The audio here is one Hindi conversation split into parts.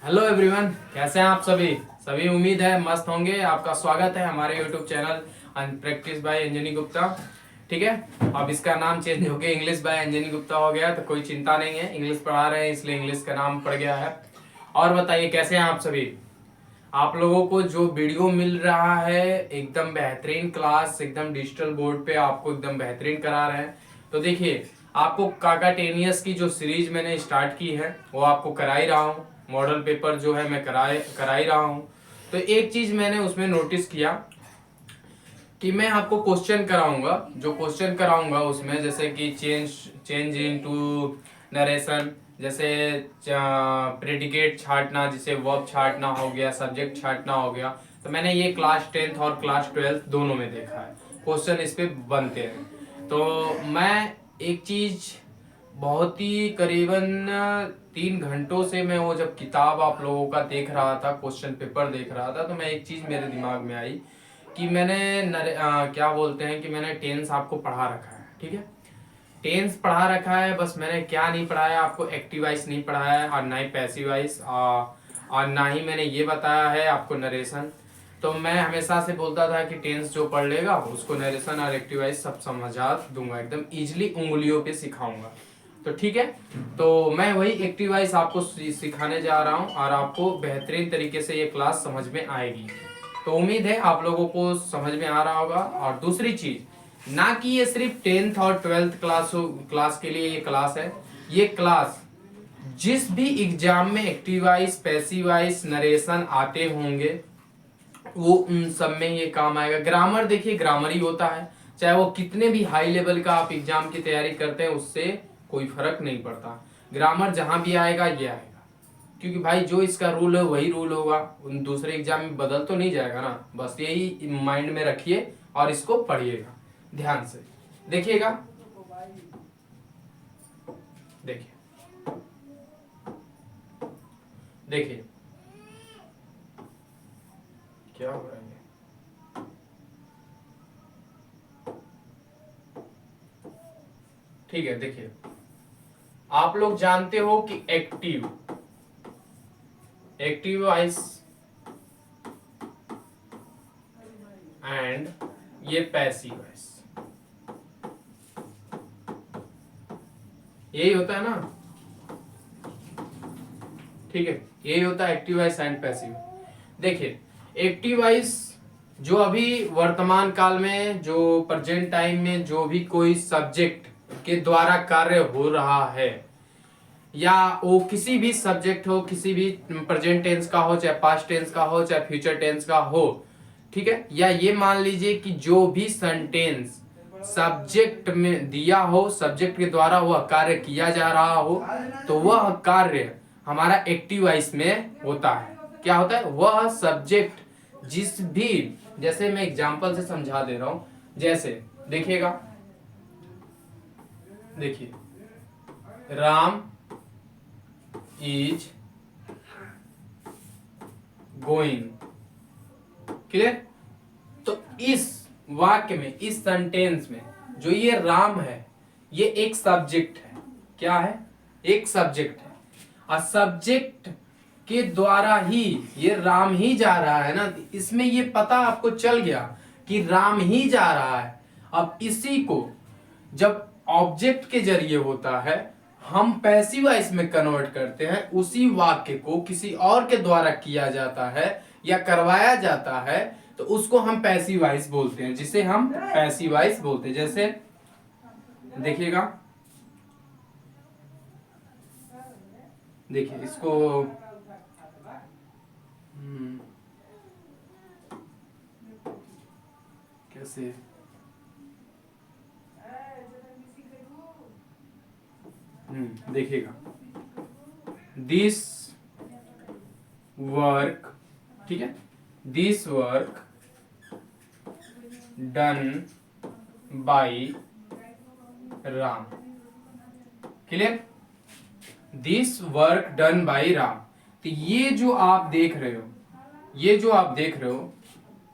हेलो एवरीवन, कैसे हैं आप सभी। सभी उम्मीद है मस्त होंगे। आपका स्वागत है हमारे YouTube channel practice by Anjani Gupta. ठीक है, अब इसका नाम चेंज हो गया, इंग्लिश बाय अंजनी गुप्ता हो गया, तो कोई चिंता नहीं है, इंग्लिश पढ़ा रहे हैं इसलिए इंग्लिश का नाम पड़ गया है। और बताइए कैसे हैं आप सभी। आप लोगों को जो वीडियो मिल रहा है एकदम बेहतरीन क्लास, एकदम डिजिटल बोर्ड पे आपको एकदम बेहतरीन करा रहे हैं। तो देखिए, आपको काकाटेनियस की जो सीरीज मैंने स्टार्ट की है वो आपको करा ही रहा हूँ। मॉडल पेपर जो है मैं करा ही रहा हूँ। तो एक चीज मैंने उसमें नोटिस किया कि मैं आपको क्वेश्चन कराऊंगा। जो क्वेश्चन कराऊंगा उसमें जैसे कि चेंज चेंज इनटू नरेशन, जैसे प्रेडिकेट छांटना, जिसे वर्ब छांटना हो गया, सब्जेक्ट छांटना हो गया। तो मैंने ये क्लास 10th और क्लास 12th दोनों में देखा है, क्वेश्चन इस पे बनते हैं। तो मैं एक चीज बहुत ही करीबन 3 घंटों से मैं वो जब किताब आप लोगों का देख रहा था, क्वेश्चन पेपर देख रहा था, तो मैं एक चीज मेरे दिमाग में आई कि मैंने क्या बोलते हैं कि मैंने टेंस आपको पढ़ा रखा है। ठीक है, टेंस पढ़ा रखा है, बस मैंने क्या नहीं पढ़ाया आपको, एक्टिव वॉइस नहीं पढ़ाया है और ना ही पैसिव वॉइस, और ना ही मैंने ये बताया है आपको नरेशन। तो मैं हमेशा से बोलता था कि टेंस जो पढ़ लेगा उसको नरेशन और एक्टिव वॉइस सब समझा दूंगा, एकदम इजिली उंगलियों पे सिखाऊंगा। तो ठीक है, तो मैं वही एक्टिव वॉइस आपको सिखाने जा रहा हूँ और आपको बेहतरीन तरीके से ये क्लास समझ में आएगी। तो उम्मीद है आप लोगों को समझ में आ रहा होगा। और दूसरी चीज, ना कि ये सिर्फ 10th और 12th क्लास के लिए ये क्लास है। ये क्लास जिस भी एग्जाम में active voice, passive voice, narration आते होंगे वो उन सब में ये काम आएगा। ग्रामर देखिए, ग्रामर ही होता है, चाहे वो कितने भी हाई लेवल का आप एग्जाम की तैयारी करते हैं उससे कोई फर्क नहीं पड़ता। ग्रामर जहां भी आएगा ये आएगा, क्योंकि भाई जो इसका रूल है वही रूल होगा, उन दूसरे एग्जाम में बदल तो नहीं जाएगा ना। बस यही माइंड में रखिए और इसको पढ़िएगा ध्यान से। देखिएगा, देखिए देखिए क्या हो रहा है। ठीक है, देखिए, आप लोग जानते हो कि एक्टिव एक्टिव वॉइस एंड ये पैसिव वॉइस, यही होता है ना। ठीक है, यही होता है एक्टिव वॉइस एंड पैसिव। देखिए, एक्टिव वॉइस जो अभी वर्तमान काल में, जो प्रेजेंट टाइम में जो भी कोई सब्जेक्ट के द्वारा कार्य हो रहा है, या वो किसी भी सब्जेक्ट हो, किसी भी प्रेजेंट टेंस का हो, चाहे पास्ट टेंस का हो, चाहे फ्यूचर टेंस का हो, ठीक है, या ये मान लीजिए कि जो भी सेंटेंस सब्जेक्ट में दिया हो, सब्जेक्ट के द्वारा वह कार्य किया जा रहा हो, तो वह कार्य हमारा एक्टिव वॉइस में होता है। क्या होता है? वह सब्जेक्ट जिस भी, जैसे मैं एग्जांपल से समझा दे रहा हूं, जैसे देखिएगा, देखिए, राम इज गोइंग, क्लियर। तो इस वाक्य में, इस सेंटेंस में जो ये राम है, ये एक सब्जेक्ट है। क्या है? एक सब्जेक्ट है। और सब्जेक्ट के द्वारा ही ये राम ही जा रहा है ना, इसमें ये पता आपको चल गया कि राम ही जा रहा है। अब इसी को जब ऑब्जेक्ट के जरिए होता है, हम पैसिव वॉइस में कन्वर्ट करते हैं, उसी वाक्य को किसी और के द्वारा किया जाता है या करवाया जाता है, तो उसको हम पैसिव वॉइस बोलते हैं, जिसे हम पैसिव वॉइस बोलते हैं। जैसे देखिएगा, देखिए इसको कैसे, देखिएगा, दिस वर्क, ठीक है, this work done by Ram, clear. This work done by Ram. तो ये जो आप देख रहे हो, ये जो आप देख रहे हो,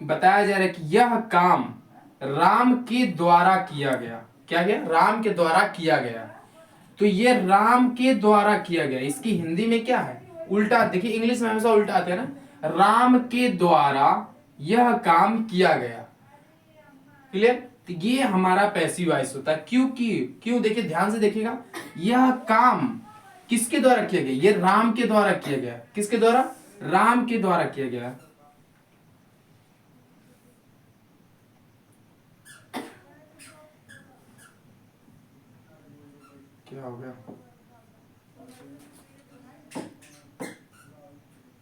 बताया जा रहा है कि यह काम राम के द्वारा किया गया। क्या गया? राम के द्वारा किया गया। तो ये राम के द्वारा किया गया, इसकी हिंदी में क्या है? उल्टा देखिए, इंग्लिश में हमेशा उल्टा आते हैं ना, राम के द्वारा यह काम किया गया। क्लियर? तो ये हमारा पैसिव वॉइस होता है। क्योंकि क्यों, देखिए ध्यान से देखिएगा, यह काम किसके द्वारा किया गया, ये राम के द्वारा किया गया। किसके द्वारा? राम के द्वारा किया गया। क्या हो गया?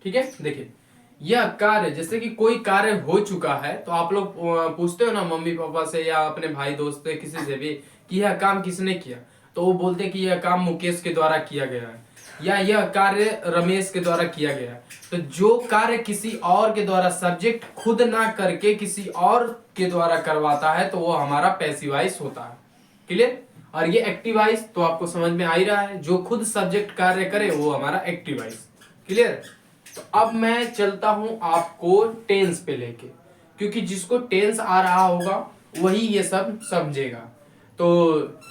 ठीक है, देखिए यह कार्य, जैसे कि कोई कार्य हो चुका है तो आप लोग पूछते हो ना मम्मी पापा से या अपने भाई दोस्त से, किसी से भी, कि यह काम किसने किया, तो वो बोलते हैं कि यह काम मुकेश के द्वारा किया गया है, या यह कार्य रमेश के द्वारा किया गया है। तो जो कार्य किसी और के द्वारा सब्जेक्ट खुद ना करके किसी और के द्वारा करवाता है तो वो हमारा पैसिवाइज होता है। क्लियर? और ये एक्टिवाइज तो आपको समझ में आ ही रहा है, जो खुद सब्जेक्ट कार्य करे वो हमारा एक्टिवाइज। क्लियर? तो अब मैं चलता हूं आपको टेंस पे लेके, क्योंकि जिसको टेंस आ रहा होगा वही ये सब समझेगा। तो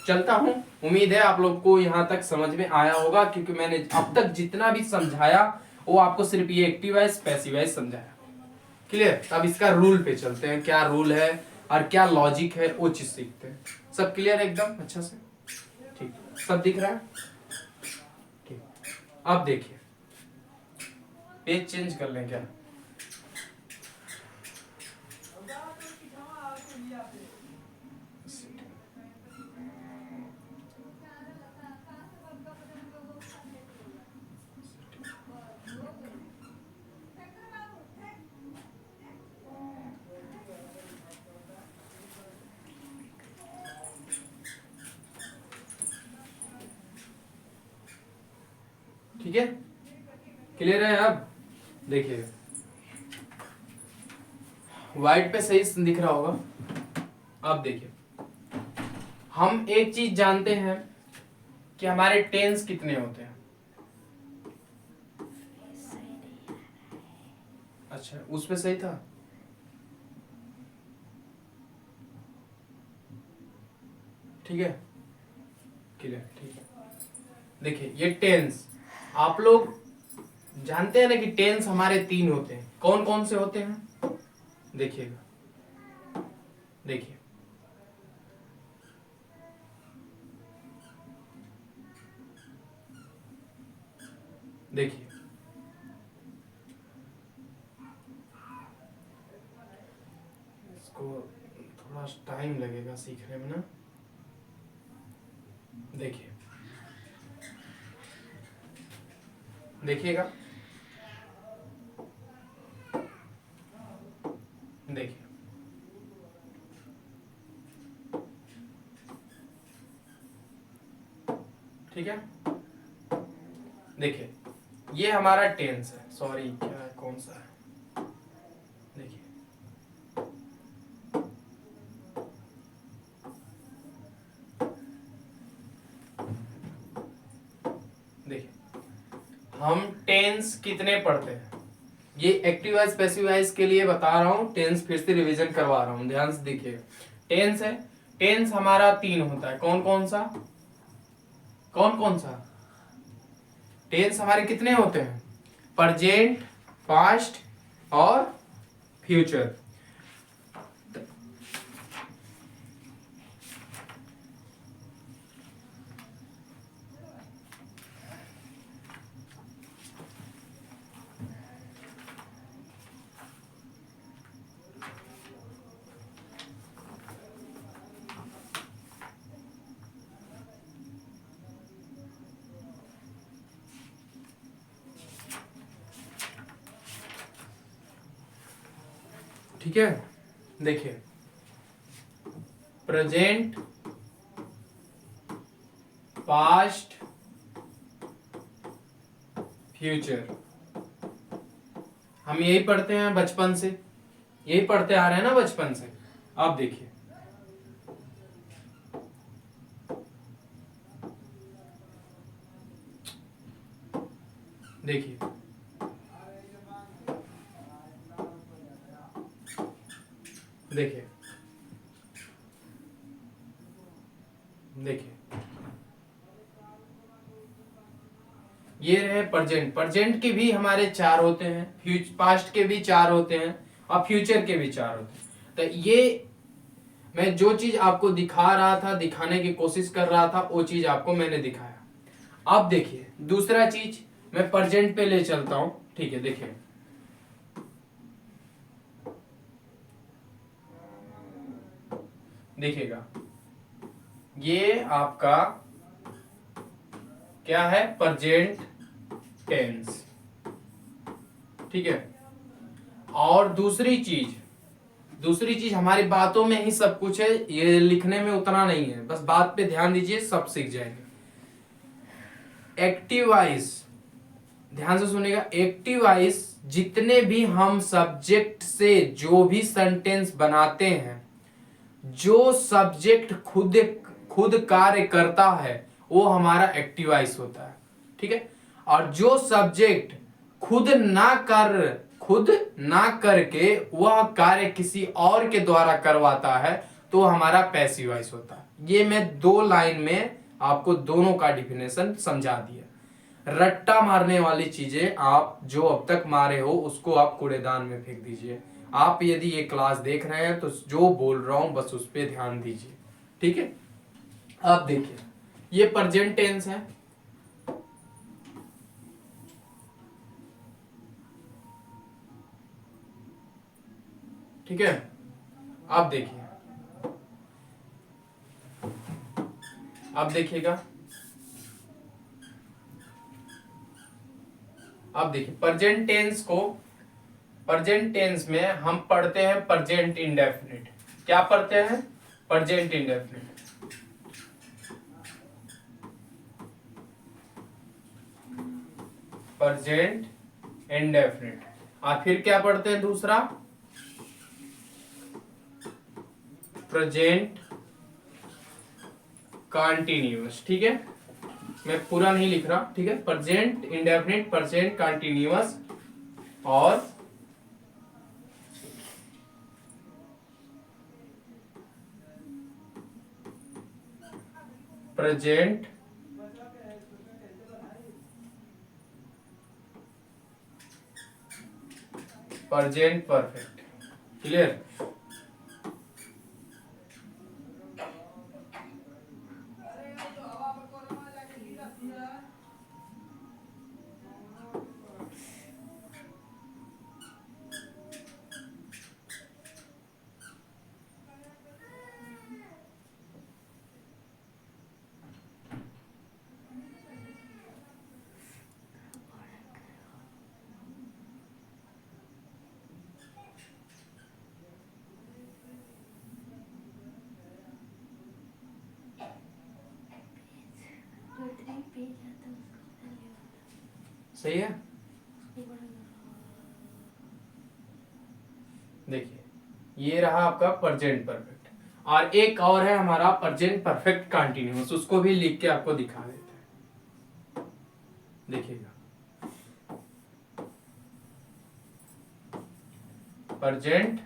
चलता हूं, उम्मीद है आप लोग को यहां तक समझ में आया होगा, क्योंकि मैंने अब तक जितना भी समझाया वो आपको सिर्फ ये एक्टिवाइज पैसिवाइज समझाया। क्लियर? अब इसका रूल पे चलते हैं, क्या रूल है और क्या लॉजिक है वो चीज सीखते हैं। सब क्लियर एकदम अच्छा से? ठीक, सब दिख रहा है? ठीक, अब देखिए, पेज चेंज कर लें क्या? ठीक है, क्लियर है? अब देखिए, व्हाइट पे सही दिख रहा होगा। अब देखिए, हम एक चीज जानते हैं कि हमारे टेंस कितने होते हैं। अच्छा, उस पे सही था। ठीक है, क्लियर? ठीक है, देखिए ये टेंस, आप लोग जानते हैं ना कि टेंस हमारे 3 होते हैं। कौन कौन से होते हैं? देखिएगा, देखिए, देखिए, इसको थोड़ा टाइम लगेगा सीखने में ना। देखिए, देखिएगा, देखिए, ठीक है, देखिए ये हमारा टेंस है। सॉरी, क्या है, कौन सा है? देखिए, देखिए हम टेंस कितने पढ़ते हैं, ये एक्टिव वॉइस पैसिव वॉइस के लिए बता रहा हूँ, टेंस फिर से रिवीजन करवा रहा हूँ, ध्यान से देखिए। टेंस है, टेंस हमारा 3 होता है। कौन कौन सा? कौन कौन सा? टेंस हमारे कितने होते हैं? प्रेजेंट, पास्ट और फ्यूचर। ठीक है, देखिए, प्रेजेंट, पास्ट, फ्यूचर, हम यही पढ़ते हैं बचपन से, यही पढ़ते आ रहे हैं ना बचपन से। अब देखिए, देखिए, देखिए, देखिए, ये रहे प्रेजेंट। प्रेजेंट के भी हमारे 4 होते हैं, पास्ट के भी 4 होते हैं और फ्यूचर के भी 4 होते हैं। तो ये मैं जो चीज आपको दिखा रहा था, दिखाने की कोशिश कर रहा था, वो चीज आपको मैंने दिखाया। अब देखिए दूसरा चीज, मैं प्रेजेंट पे ले चलता हूं, ठीक है। देखिए देखिएगा, ये आपका क्या है, प्रेजेंट टेंस, ठीक है। और दूसरी चीज हमारी बातों में ही सब कुछ है, ये लिखने में उतना नहीं है, बस बात पे ध्यान दीजिए, सब सीख जाएंगे। एक्टिव वॉइस, ध्यान से सुनिएगा। एक्टिव वॉइस जितने भी हम सब्जेक्ट से जो भी सेंटेंस बनाते हैं, जो सब्जेक्ट खुद कार्य करता है वो हमारा एक्टिव वॉइस होता है, ठीक है। और जो सब्जेक्ट खुद ना करके वह कार्य किसी और के द्वारा करवाता है तो हमारा पैसिव वॉइस होता है। ये मैं 2 लाइन में आपको दोनों का डिफिनेशन समझा दिया। रट्टा मारने वाली चीजें आप जो अब तक मारे हो उसको आप कूड़ेदान में फेंक दीजिए। आप यदि ये क्लास देख रहे हैं तो जो बोल रहा हूं बस उस पर ध्यान दीजिए, ठीक है। अब देखिए ये प्रेजेंट टेंस है, ठीक है। अब देखिए, अब देखिएगा, अब देखिए प्रेजेंट टेंस में हम पढ़ते हैं प्रेजेंट इंडेफिनिट। क्या पढ़ते हैं? Present indefinite. Present indefinite. और फिर क्या पढ़ते हैं दूसरा? प्रेजेंट कंटीन्यूअस, ठीक है। मैं पूरा नहीं लिख रहा, ठीक है। प्रेजेंट इंडेफिनिट, प्रेजेंट कंटीन्यूअस और प्रेजेंट परफेक्ट। क्लियर? सही है। देखिए ये रहा आपका प्रेजेंट परफेक्ट, और एक और है हमारा प्रेजेंट परफेक्ट कंटीन्यूअस, उसको भी लिख के आपको दिखा देते हैं। देखिएगा, प्रेजेंट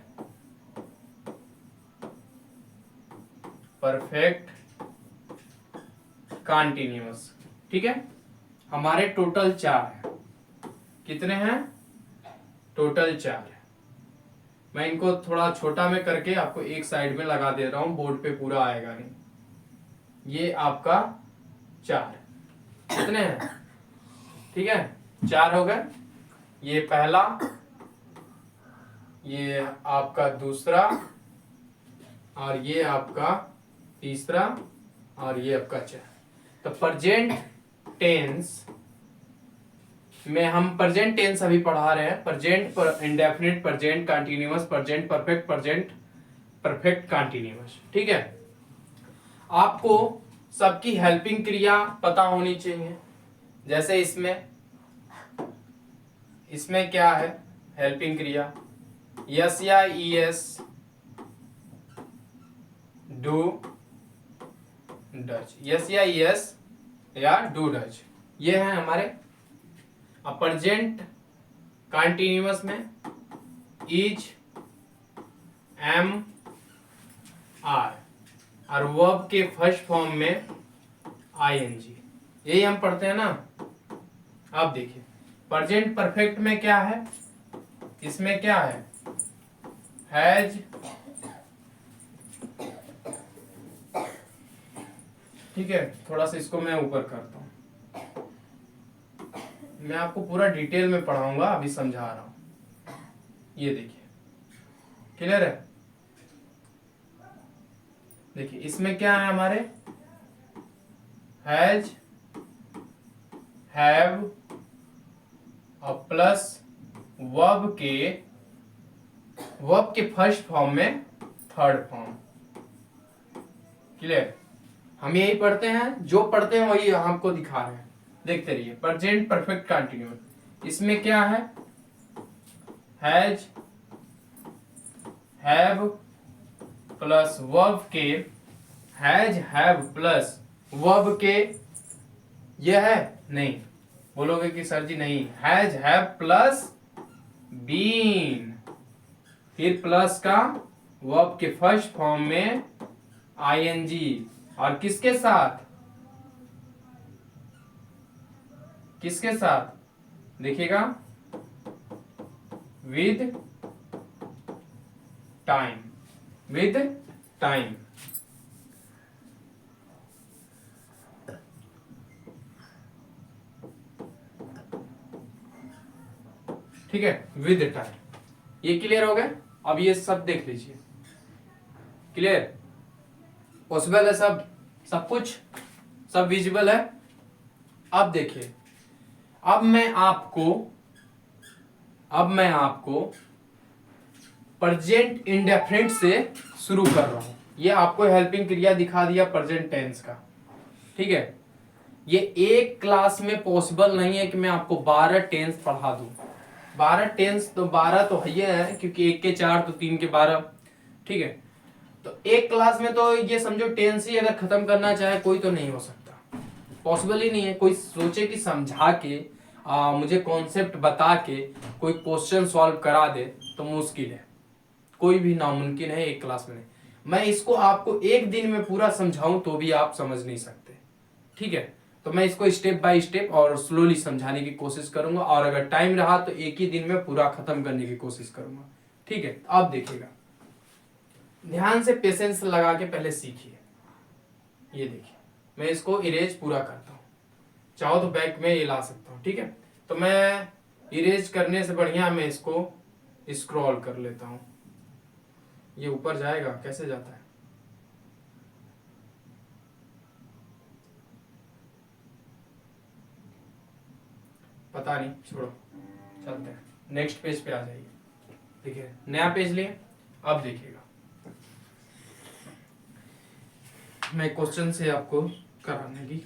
परफेक्ट कंटीन्यूअस, ठीक है। हमारे टोटल 4 है। कितने हैं? टोटल 4 है। मैं इनको थोड़ा छोटा में करके आपको एक साइड में लगा दे रहा हूं, बोर्ड पे पूरा आएगा नहीं। ये आपका 4 कितने हैं? ठीक है, 4 हो गए। ये पहला, ये आपका दूसरा, और ये आपका तीसरा, और ये आपका 4। तो प्रेजेंट टेंस में हम प्रेजेंट टेंस अभी पढ़ा रहे हैं। Present indefinite, present continuous, present perfect, present perfect continuous, ठीक है। आपको सबकी हेल्पिंग क्रिया पता होनी चाहिए। जैसे इसमें क्या है हेल्पिंग क्रिया? यस या ईएस, डू, डच। यस या ईएस या डू, डच, ये है हमारे। प्रेजेंट कंटीन्यूअस में इज, एम, आर, और वर्ब के फर्स्ट फॉर्म में आईएनजी। यही हम पढ़ते हैं ना। अब देखिए प्रेजेंट परफेक्ट में क्या है, इसमें क्या है, हैज, ठीक है। थोड़ा सा इसको मैं ऊपर करता हूं, मैं आपको पूरा डिटेल में पढ़ाऊंगा, अभी समझा रहा हूं। ये देखिए क्लियर है। देखिए इसमें क्या है हमारे, हैज, हैव और प्लस वर्ब के फर्स्ट फॉर्म में थर्ड फॉर्म। क्लियर। हम यही पढ़ते हैं, जो पढ़ते हैं वही हमको दिखा रहे हैं। देखते रहिए प्रेजेंट परफेक्ट कंटिन्यूअस, इसमें क्या है, हैज, हैव प्लस वर्ब के, हैज हैव प्लस वर्ब के, ये है नहीं, बोलोगे कि सर जी नहीं, हैज हैव प्लस बीन, फिर प्लस का वर्ब के फर्स्ट फॉर्म में आईएनजी, और किसके साथ, किसके साथ देखिएगा, विद टाइम, विद टाइम। ठीक है, विद टाइम। ये क्लियर हो गया। अब ये सब देख लीजिए, क्लियर, पॉसिबल है सब, सब कुछ, सब विजिबल है। अब देखिए, अब मैं आपको प्रेजेंट इंडेफिनिट से शुरू कर रहा हूं। ये आपको हेल्पिंग क्रिया दिखा दिया प्रेजेंट टेंस का, ठीक है। ये एक क्लास में पॉसिबल नहीं है कि मैं आपको 12 टेंस पढ़ा दूं। 12 टेंस तो 12 तो है, क्योंकि 1 के 4 तो 3 के 12, ठीक है। तो एक क्लास में तो ये समझो टेंस ही अगर खत्म करना चाहे कोई तो नहीं हो सकता, पॉसिबल ही नहीं है। कोई सोचे कि समझा के मुझे कॉन्सेप्ट बता के कोई क्वेश्चन सॉल्व करा दे तो मुश्किल है, कोई भी नामुमकिन है एक क्लास में नहीं। मैं इसको आपको एक दिन में पूरा समझाऊं तो भी आप समझ नहीं सकते, ठीक है। तो मैं इसको स्टेप बाय स्टेप और स्लोली समझाने की कोशिश करूंगा, और अगर टाइम रहा तो एक ही दिन में पूरा खत्म करने की कोशिश करूंगा, ठीक है। अब देखिएगा, ध्यान से पेशेंस लगा के पहले सीखिए। ये देखिए मैं इसको इरेज पूरा करता हूं, चाहो तो बैक में ये ला सकता हूं, ठीक है। तो मैं इरेज करने से बढ़िया मैं इसको स्क्रॉल कर लेता हूं। ये ऊपर जाएगा, कैसे जाता है, पता नहीं, छोड़ो, चलते हैं नेक्स्ट पेज पे आ जाइए। देखिए नया पेज लिए, अब देखिएगा मैं क्वेश्चन से आपको कराने की,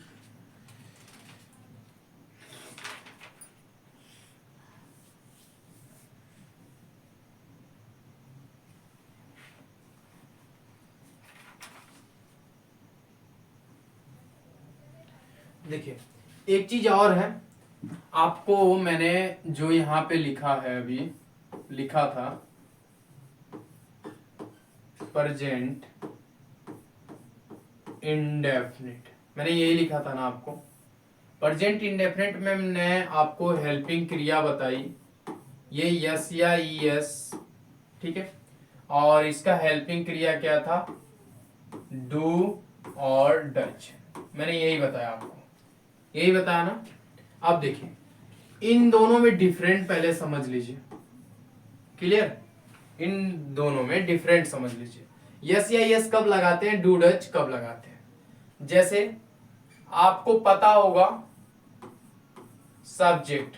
देखिए एक चीज और है, आपको मैंने जो यहाँ पे लिखा है, अभी लिखा था प्रेजेंट इंडेफिनिट, मैंने यही लिखा था ना आपको। प्रेजेंट इंडेफिनिट में मैंने आपको हेल्पिंग क्रिया बताई, ये यस या ईएस, ठीक है। और इसका हेल्पिंग क्रिया क्या था, डू और डच, मैंने यही बताया आपको, यही बताया ना। अब देखिए इन दोनों में डिफरेंट पहले समझ लीजिए, क्लियर, इन दोनों में डिफरेंट समझ लीजिए। यस या यस कब लगाते हैं, डू डच कब लगाते हैं। जैसे आपको पता होगा सब्जेक्ट,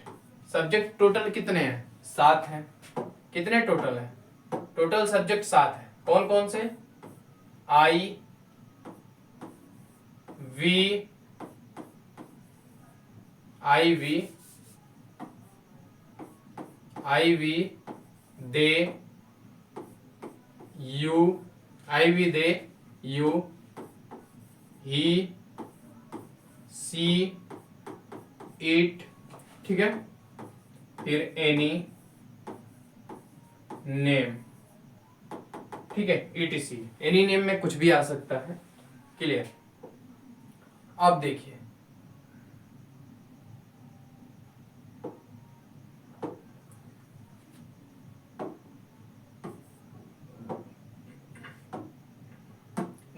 सब्जेक्ट टोटल कितने हैं, 7 हैं। कितने टोटल हैं, टोटल सब्जेक्ट 7 है। कौन कौन से, I, we, I we, I we, they, you, I we they, you, he, she, it, ठीक है। फिर एनी, नेम, ठीक है, ईटीसी, एनी नेम में कुछ भी आ सकता है, क्लियर। अब देखिए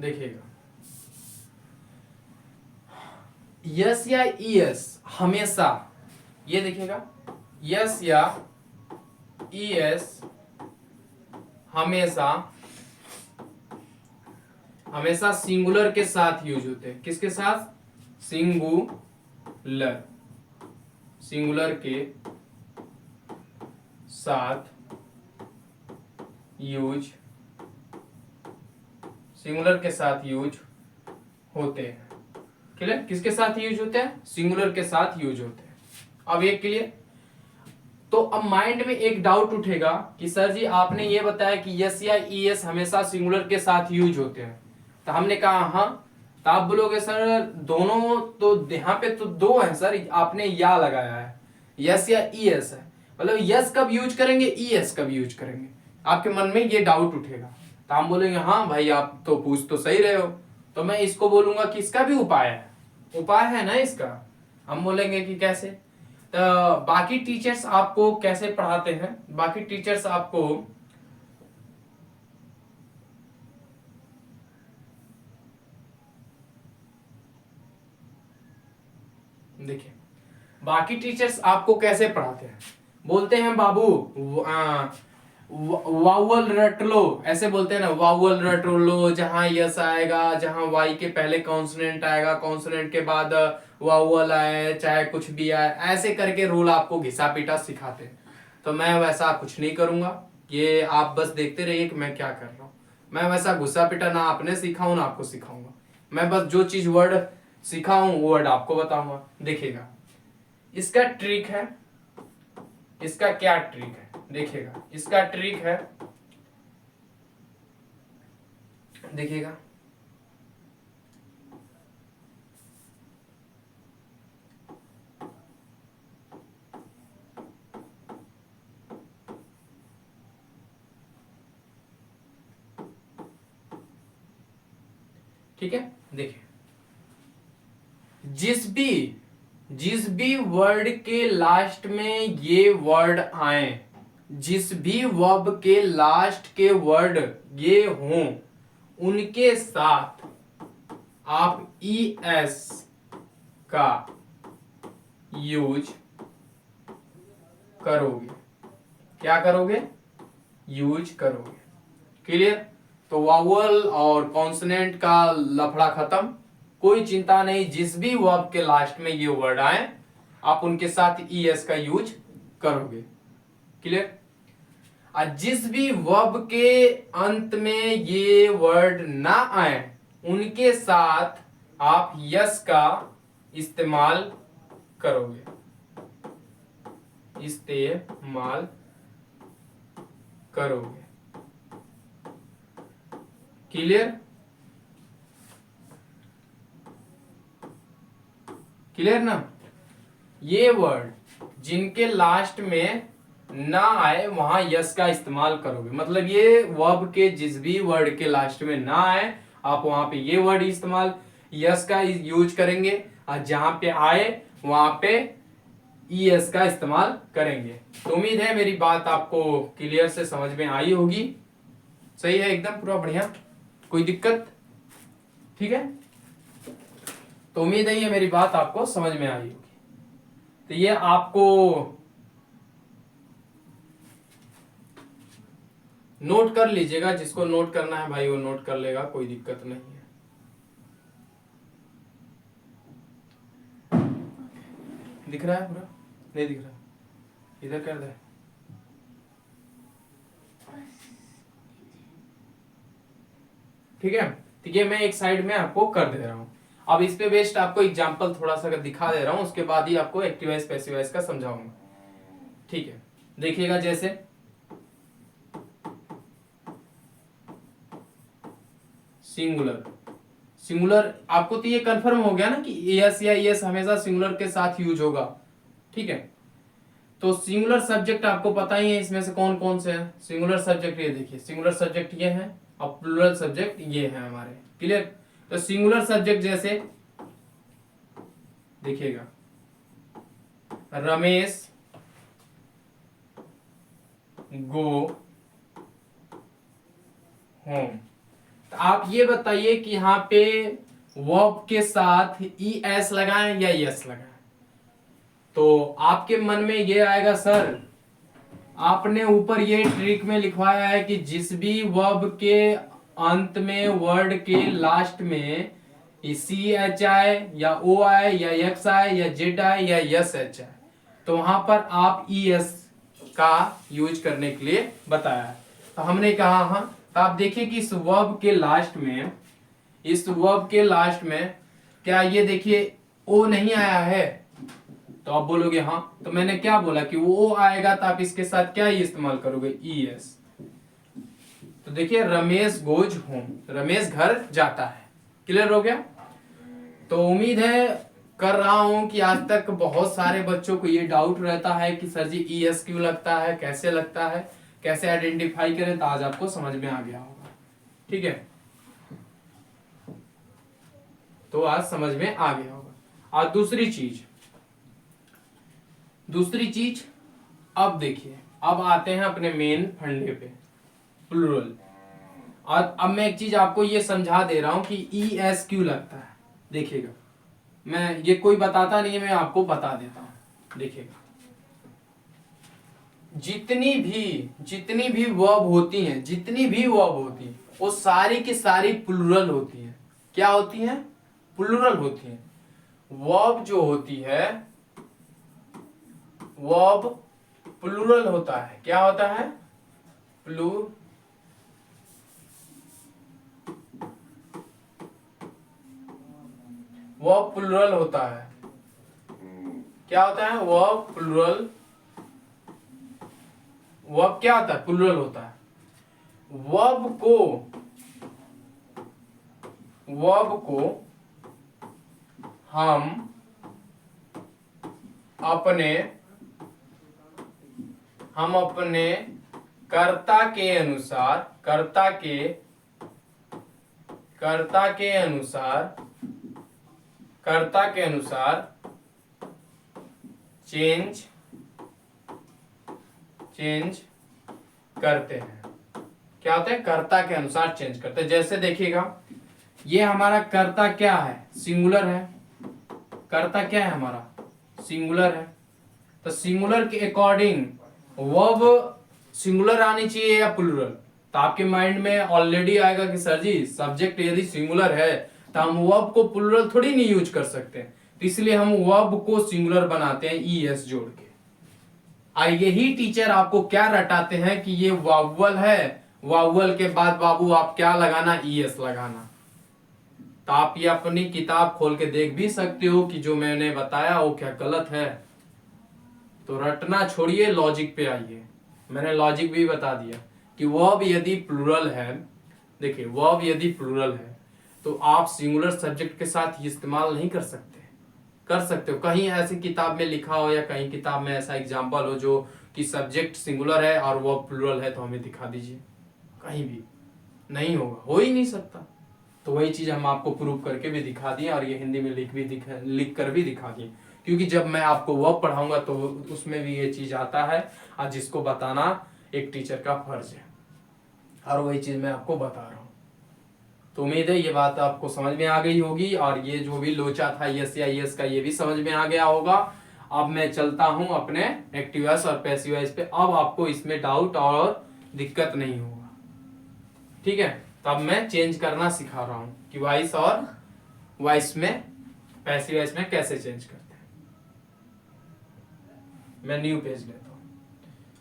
देखिएगा, यस या ईएस हमेशा, ये देखिएगा, यस या ईएस हमेशा हमेशा सिंगुलर के साथ यूज होते हैं। किसके साथ? सिंगुलर, सिंगुलर के साथ यूज, सिंगुलर के साथ यूज होते हैं। क्लियर? किसके साथ यूज होते हैं? सिंगुलर के साथ यूज होते हैं। अब ये क्लियर? तो अब माइंड में एक डाउट उठेगा कि सर जी आपने ये बताया कि यस या ईएस हमेशा सिंगुलर के साथ यूज होते हैं, तो हमने कहा हाँ, तो आप बोलोगे सर दोनों तो यहाँ पे तो दो है सर, आपने या लगाया है, यस या ईएस है, मतलब यस कब यूज करेंगे, ईएस कब यूज करेंगे, आपके मन में ये डाउट उठेगा। तो हम बोलेंगे हाँ भाई आप तो पूछ तो सही रहे हो, तो मैं इसको बोलूंगा कि इसका भी उपाय है, उपाय है ना इसका। हम बोलेंगे कि कैसे? तो बाकी टीचर्स आपको कैसे पढ़ाते हैं, बाकी टीचर्स आपको देखिए, बाकी टीचर्स आपको कैसे पढ़ाते हैं, बोलते हैं बाबू वावल रट लो, ऐसे बोलते हैं ना, वावल रट लो, जहां यस आएगा, जहां वाई के पहले कॉन्सोनेंट आएगा, कॉन्सोनेंट के बाद वावल आए, चाहे कुछ भी आए, ऐसे करके रूल आपको घिसा पीटा सिखाते हैं। तो मैं वैसा कुछ नहीं करूंगा, ये आप बस देखते रहिए कि मैं क्या कर रहा हूँ। मैं वैसा घुसा पीटा ना आपने सीखा हूं ना आपको सिखाऊंगा, मैं बस जो चीज वर्ड सीखा हूं वो वर्ड आपको बताऊंगा। देखिएगा, इसका ट्रिक है, इसका क्या ट्रिक है, देखिएगा इसका ट्रिक है, देखिएगा ठीक है। देखिए, जिस भी वर्ड के लास्ट में ये वर्ड आए, जिस भी वर्ब के लास्ट के वर्ड ये हों, उनके साथ आप ईएस का यूज करोगे। क्या करोगे? यूज करोगे। क्लियर? तो वावल और कॉन्सोनेंट का लफड़ा खत्म, कोई चिंता नहीं, जिस भी वर्ब के लास्ट में ये वर्ड आए आप उनके साथ ईएस का यूज करोगे। क्लियर? और जिस भी वर्ब के अंत में ये वर्ड ना आए उनके साथ आप यस का इस्तेमाल करोगे, इस्तेमाल करोगे। क्लियर? क्लियर ना? ये वर्ड जिनके लास्ट में ना आए वहां यस का इस्तेमाल करोगे, मतलब ये वर्ब के जिस भी वर्ड के लास्ट में ना आए आप वहां पे ये वर्ड इस्तेमाल यस का यूज करेंगे, और जहां पे आए वहां पे ईएस का इस्तेमाल करेंगे। तो उम्मीद है मेरी बात आपको क्लियर से समझ में आई होगी। सही है एकदम पूरा बढ़िया, कोई दिक्कत? ठीक है, तो उम्मीद है ये मेरी बात आपको समझ में आई होगी। तो ये आपको नोट कर लीजिएगा, जिसको नोट करना है भाई वो नोट कर लेगा, कोई दिक्कत नहीं है। दिख रहा है पूरा? नहीं दिख रहा, इधर कर दे। ठीक है, तो ये मैं एक साइड में आपको कर दे रहा हूं। अब इस पे बेस्ड आपको एग्जांपल थोड़ा सा दिखा दे रहा हूं, उसके बाद ही आपको एक्टिव वाइज पैसिव वाइज का समझाऊंगा। ठीक है, देखिएगा, जैसे सिंगुलर, सिंगुलर आपको तो ये कंफर्म हो गया ना कि एस या एस हमेशा सिंगुलर के साथ यूज होगा। ठीक है, तो सिंगुलर सब्जेक्ट आपको पता ही है इसमें से कौन कौन से हैं। सिंगुलर सब्जेक्ट ये देखिए, सिंगुलर सब्जेक्ट ये है और प्लूरल सब्जेक्ट ये है हमारे। क्लियर? तो सिंगुलर सब्जेक्ट जैसे देखिएगा, रमेश गो होम, तो आप ये बताइए कि यहाँ पे वर्ब के साथ ई एस लगाएं या यस लगाएं। तो आपके मन में ये आएगा सर आपने ऊपर ये ट्रिक में लिखवाया है कि जिस भी वर्ब के अंत में वर्ड के लास्ट में सी एच आए या ओ आए या एक्स आए या जेड आए या यस एच आए तो वहां पर आप ई एस का यूज करने के लिए बताया है। तो हमने कहा हाँ, तो आप देखिए कि इस वर्ब के लास्ट में क्या ये देखिए ओ नहीं आया है, तो आप बोलोगे हाँ, तो मैंने क्या बोला कि वो आएगा तो आप इसके साथ क्या ही इस्तेमाल करोगे ई एस। तो देखिए रमेश गोज होम, रमेश घर जाता है। क्लियर हो गया। तो उम्मीद है कर रहा हूं कि आज तक बहुत सारे बच्चों को ये डाउट रहता है कि सर जी ई एस क्यों लगता है, कैसे लगता है, कैसे आइडेंटिफाई करें, तो आज आपको समझ में आ गया होगा। ठीक है, तो आज समझ में आ गया होगा। और दूसरी चीज अब देखिए, अब आते हैं अपने मेन फंडे पे, प्लूरल। और अब मैं एक चीज आपको ये समझा दे रहा हूं कि ई एस क्यों लगता है। देखिएगा, मैं ये कोई बताता नहीं है, मैं आपको बता देता हूं। देखिएगा, जितनी भी वर्ब होती हैं वो सारी की सारी प्लूरल होती हैं। क्या होती हैं? प्लूरल होती हैं। वर्ब जो होती है वर्ब प्लूरल होता है। क्या होता है? वर्ब प्लूरल होता है। क्या होता है? Verb plural. वर्ब क्या होता है? प्लूरल होता है। वर्ब को हम अपने कर्ता के अनुसार चेंज करते हैं। क्या होता है? कर्ता के अनुसार चेंज करते हैं। जैसे देखिएगा, ये हमारा कर्ता क्या है? सिंगुलर है। कर्ता क्या है हमारा? सिंगुलर है। तो सिंगुलर के अकॉर्डिंग वर्ब सिंगुलर आनी चाहिए या प्लूरल? तो आपके माइंड में ऑलरेडी आएगा कि सर जी सब्जेक्ट यदि सिंगुलर है तो हम वर्ब को प्लूरल थोड़ी नहीं यूज कर सकते, तो इसलिए हम वर्ब को सिंगुलर बनाते हैं ई एस जोड़ के। और यही टीचर आपको क्या रटाते हैं कि ये वावल है, वावल के बाद बाबू आप क्या लगाना? ई एस लगाना। तो आप ये अपनी किताब खोल के देख भी सकते हो कि जो मैंने बताया वो क्या गलत है। तो रटना छोड़िए, लॉजिक पे आइए। मैंने लॉजिक भी बता दिया कि वर्ब यदि प्लूरल है, देखिए वर्ब यदि प्लूरल है तो आप सिंगुलर सब्जेक्ट के साथ इस्तेमाल नहीं कर सकते। कर सकते हो, कहीं ऐसी किताब में लिखा हो या कहीं किताब में ऐसा एग्जाम्पल हो जो कि सब्जेक्ट सिंगुलर है और वर्ब प्लूरल है, तो हमें दिखा दीजिए। कहीं भी नहीं होगा, हो ही नहीं सकता। तो वही चीज हम आपको प्रूव करके भी दिखा दिए और ये हिंदी में लिख कर भी दिखा दिए, क्योंकि जब मैं आपको वर्ब पढ़ाऊंगा तो उसमें भी ये चीज आता है और जिसको बताना एक टीचर का फर्ज है, और वही चीज मैं आपको बता रहा हूँ। तो उम्मीद है ये बात आपको समझ में आ गई होगी, और ये जो भी लोचा था यस या यस का ये भी समझ में आ गया होगा। अब मैं चलता हूं अपने एक्टिव वॉइस और पैसिव वॉइस पे। अब आपको इसमें डाउट और दिक्कत नहीं होगा। ठीक है, तब मैं चेंज करना सिखा रहा हूं कि वॉइस और वॉइस में, पैसिव वॉइस में कैसे चेंज करते हैं। मैं न्यू पेज लेता हूं।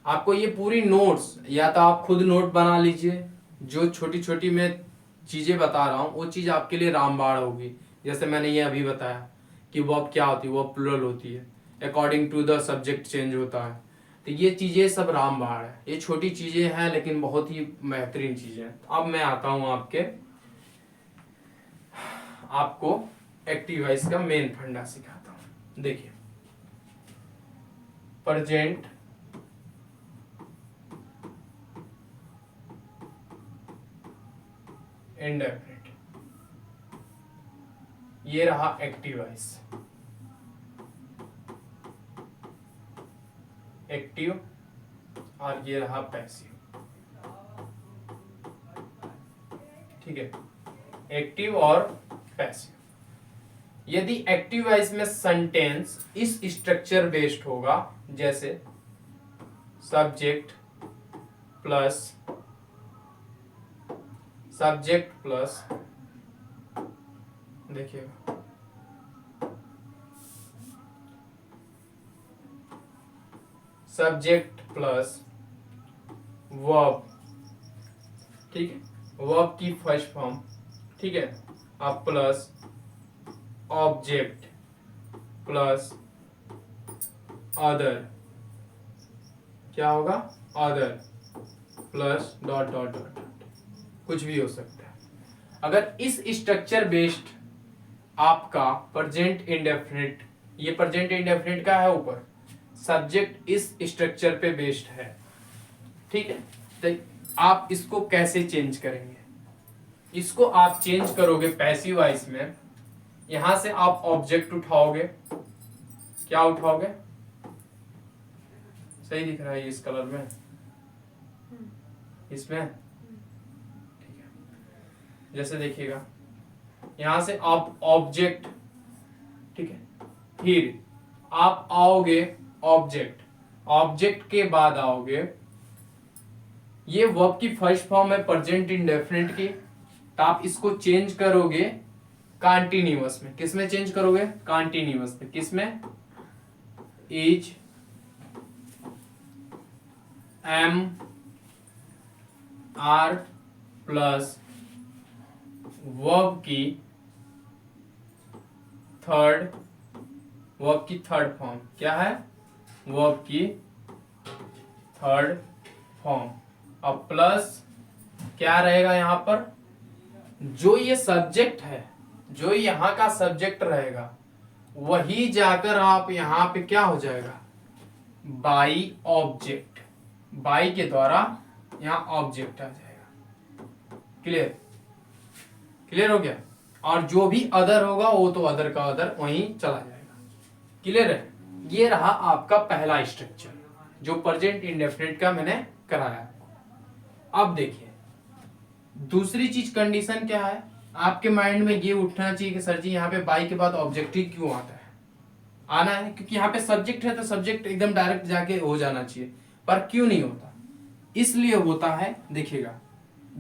आपको ये पूरी नोट्स, या तो आप खुद नोट बना लीजिए, जो छोटी छोटी मैं चीजें बता रहा हूं वो चीज आपके लिए रामबाण होगी। जैसे मैंने ये अभी बताया कि वर्ब क्या होती है, वर्ब प्लूरल होती है, according to the subject change होता है। तो ये चीजें सब रामबाण है, ये छोटी चीजें हैं लेकिन बहुत ही बेहतरीन चीजें हैं। अब मैं आता हूं आपको एक्टिव वॉइस का मेन फंडा सिखाता हूं। देखिए, प्रेजेंट इंडेफिनिट, ये रहा एक्टिव वॉइस, एक्टिव, और ये रहा पैसिव। ठीक है, एक्टिव और पैसिव। यदि एक्टिव वॉइस में सेंटेंस इस स्ट्रक्चर बेस्ड होगा, जैसे सब्जेक्ट प्लस देखिएगा, सब्जेक्ट प्लस वर्ब, ठीक है, वर्ब की फर्स्ट फॉर्म, ठीक है, अब प्लस ऑब्जेक्ट प्लस अदर, क्या होगा, other plus dot dot dot, कुछ भी हो सकता है। अगर इस स्ट्रक्चर बेस्ड आपका प्रेजेंट इंडेफिनिट, ये प्रेजेंट इंडेफिनिट का है ऊपर, सब्जेक्ट इस स्ट्रक्चर पे बेस्ड है, ठीक है, तो आप इसको कैसे चेंज करेंगे? इसको आप चेंज करोगे पैसिव वॉइस में, यहां से आप ऑब्जेक्ट उठाओगे, क्या उठाओगे, सही दिख रहा है इस कलर में, इसमें, ठीक है, जैसे देखिएगा यहां से आप ऑब्जेक्ट, ठीक है, फिर आप आओगे ऑब्जेक्ट के बाद आओगे, ये वर्ब की फर्स्ट फॉर्म है प्रेजेंट इंडेफिनिट की, तो आप इसको चेंज करोगे कॉन्टिन्यूअस में। किसमें चेंज करोगे? कॉन्टिन्यूअस में। किसमें? Is, am, are plus verb की थर्ड फॉर्म, क्या है? वर्ब की थर्ड फॉर्म। अब प्लस क्या रहेगा यहां पर? जो ये सब्जेक्ट है, जो यहां का सब्जेक्ट रहेगा, वही जाकर आप यहां पे क्या हो जाएगा? बाई ऑब्जेक्ट, बाई के द्वारा यहां ऑब्जेक्ट आ जाएगा। क्लियर हो गया? और जो भी अदर होगा वो तो अदर का अदर वहीं चला जाएगा। क्लियर है? ये रहा आपका पहला स्ट्रक्चर जो प्रेजेंट इंडेफिनिट का मैंने कराया। अब देखिए दूसरी चीज, कंडीशन क्या है? आपके माइंड में ये उठना चाहिए कि सर जी यहाँ पे बाई के बाद ऑब्जेक्टिव क्यों आता है? आना है क्योंकि यहाँ पे सब्जेक्ट है तो सब्जेक्ट एकदम डायरेक्ट जाके हो जाना चाहिए, पर क्यों नहीं होता? इसलिए होता है, देखिएगा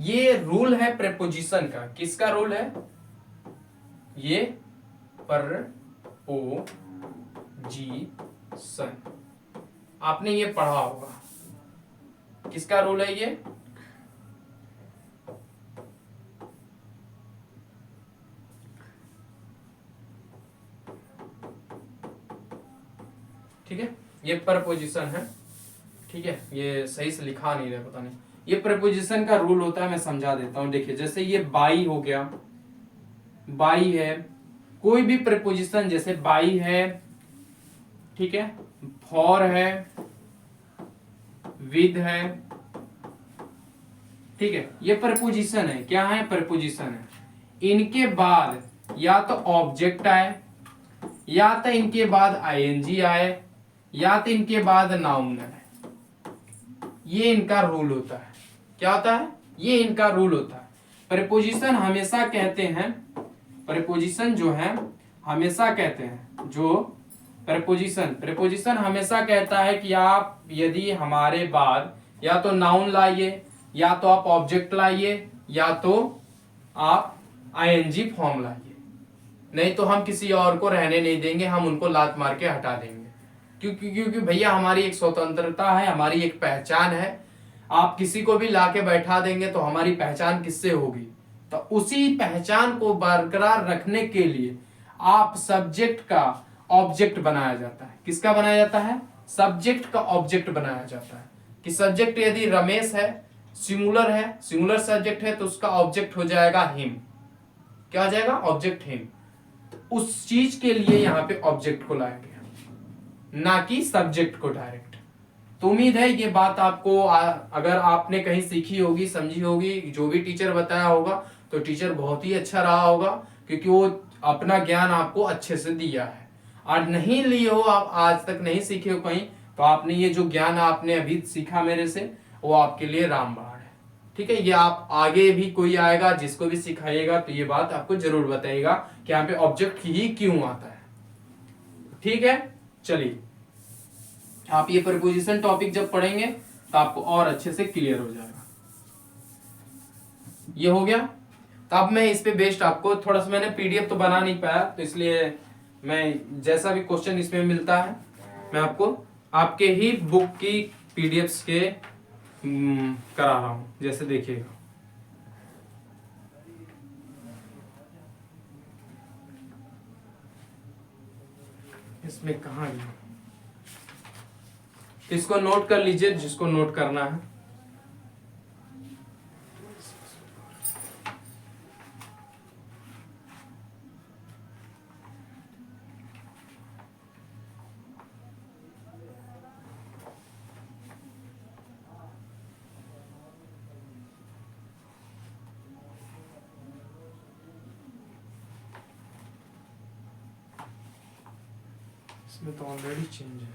ये रूल है प्रेपोजिशन का। किसका रूल है? ये प्रपोजिशन, आपने ये पढ़ा होगा। किसका रूल है ये? ठीक है, ये प्रपोजिशन है। ठीक है, ये सही से लिखा नहीं रहा, पता नहीं। ये प्रपोजिशन का रूल होता है, मैं समझा देता हूं। देखिए जैसे ये बाई हो गया, बाई है, कोई भी प्रपोजिशन जैसे बाई है, ठीक है, फॉर है, विद है, ठीक है, ये प्रपोजिशन है। क्या है? प्रपोजिशन है। इनके बाद या तो ऑब्जेक्ट आए, या तो इनके बाद आईएनजी आए, या तो इनके बाद नाउन है। ये इनका रूल होता है। क्या होता है? ये इनका रूल होता है। प्रीपोजिशन हमेशा कहते हैं, प्रीपोजिशन जो है हमेशा कहते हैं, जो प्रीपोजिशन हमेशा कहता है कि आप यदि हमारे बाद या तो नाउन लाइए, या तो आप ऑब्जेक्ट लाइए, या तो आप आईएनजी फॉर्म लाइए, नहीं तो हम किसी और को रहने नहीं देंगे, हम उनको लात मार के हटा देंगे। क्योंकि भैया हमारी एक स्वतंत्रता है, हमारी एक पहचान है। आप किसी को भी लाके बैठा देंगे तो हमारी पहचान किससे होगी? तो उसी पहचान को बरकरार रखने के लिए आप सब्जेक्ट का ऑब्जेक्ट बनाया जाता है। किसका बनाया जाता है? सब्जेक्ट का ऑब्जेक्ट बनाया जाता है। कि सब्जेक्ट यदि रमेश है, सिंगुलर है, सिंगुलर सब्जेक्ट है, तो उसका ऑब्जेक्ट हो जाएगा हिम। क्या हो जाएगा? Object him. तो उस चीज के लिए यहाँ पे ऑब्जेक्ट को लाया गया, ना कि सब्जेक्ट को डायरेक्ट। तो उम्मीद है ये बात आपको अगर आपने कहीं सीखी होगी, समझी होगी, जो भी टीचर बताया होगा तो टीचर बहुत ही अच्छा रहा होगा, क्योंकि वो अपना ज्ञान आपको अच्छे से दिया है। और नहीं लिए हो, आप आज तक नहीं सीखे हो कहीं, तो आपने ये जो ज्ञान आपने अभी सीखा मेरे से, वो आपके लिए रामबाण है। ठीक है, ये आप आगे भी कोई आएगा जिसको भी सिखाइएगा तो ये बात आपको जरूर बताइएगा कि यहाँ पे ऑब्जेक्ट ही क्यों आता है। ठीक है, चलिए आप ये प्रीपोजिशन टॉपिक जब पढ़ेंगे तो आपको और अच्छे से क्लियर हो जाएगा। ये हो गया। तो अब मैं इस पे बेस्ड आपको थोड़ा सा, मैंने पीडीएफ तो बना नहीं पाया तो इसलिए मैं जैसा भी क्वेश्चन इसमें मिलता है मैं आपको आपके ही बुक की पीडीएफ्स के करा रहा हूं। जैसे देखिएगा, इसमें कहाँ गया, इसको नोट कर लीजिए जिसको नोट करना है। इसमें तो ऑलरेडी चेंज है।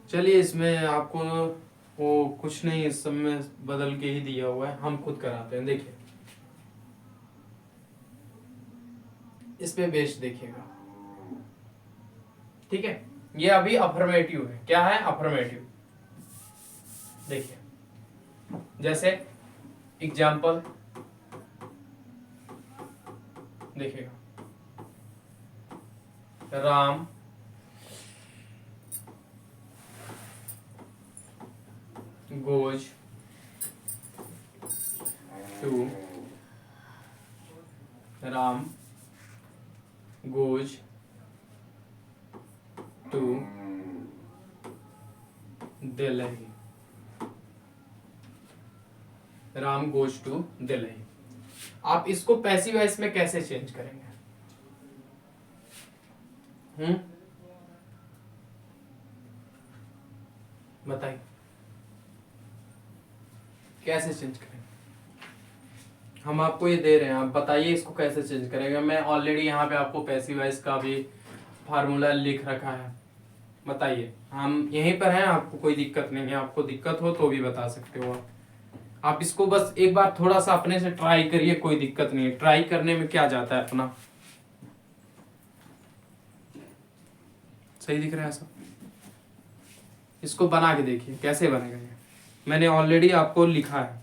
चलिए इसमें आपको वो कुछ नहीं, इस सब में बदल के ही दिया हुआ है, हम खुद कराते हैं। देखिए इस पे बेस्ड देखिएगा। ठीक है, ये अभी अफर्मेटिव है। क्या है? अफर्मेटिव। देखिए जैसे एग्जाम्पल देखिएगा, Ram goes to Ram goes to Delhi। Ram goes to Delhi. आप इसको पैसिव वॉइस में कैसे चेंज करेंगे? बताइए कैसे चेंज करेंगे? हम आपको ये दे रहे हैं, आप बताइए इसको कैसे चेंज करेंगे। मैं ऑलरेडी यहाँ पे आपको पैसिव वॉइस का भी फार्मूला लिख रखा है। बताइए, हम यहीं पर हैं, आपको कोई दिक्कत नहीं है। आपको दिक्कत हो तो भी बता सकते हो आप इसको बस एक बार थोड़ा सा अपने से ट्राई करिए, कोई दिक्कत नहीं है। ट्राई करने में क्या जाता है अपना। सही दिख रहा है सब? इसको बना के देखिए कैसे बनेगा। ये मैंने ऑलरेडी आपको लिखा है।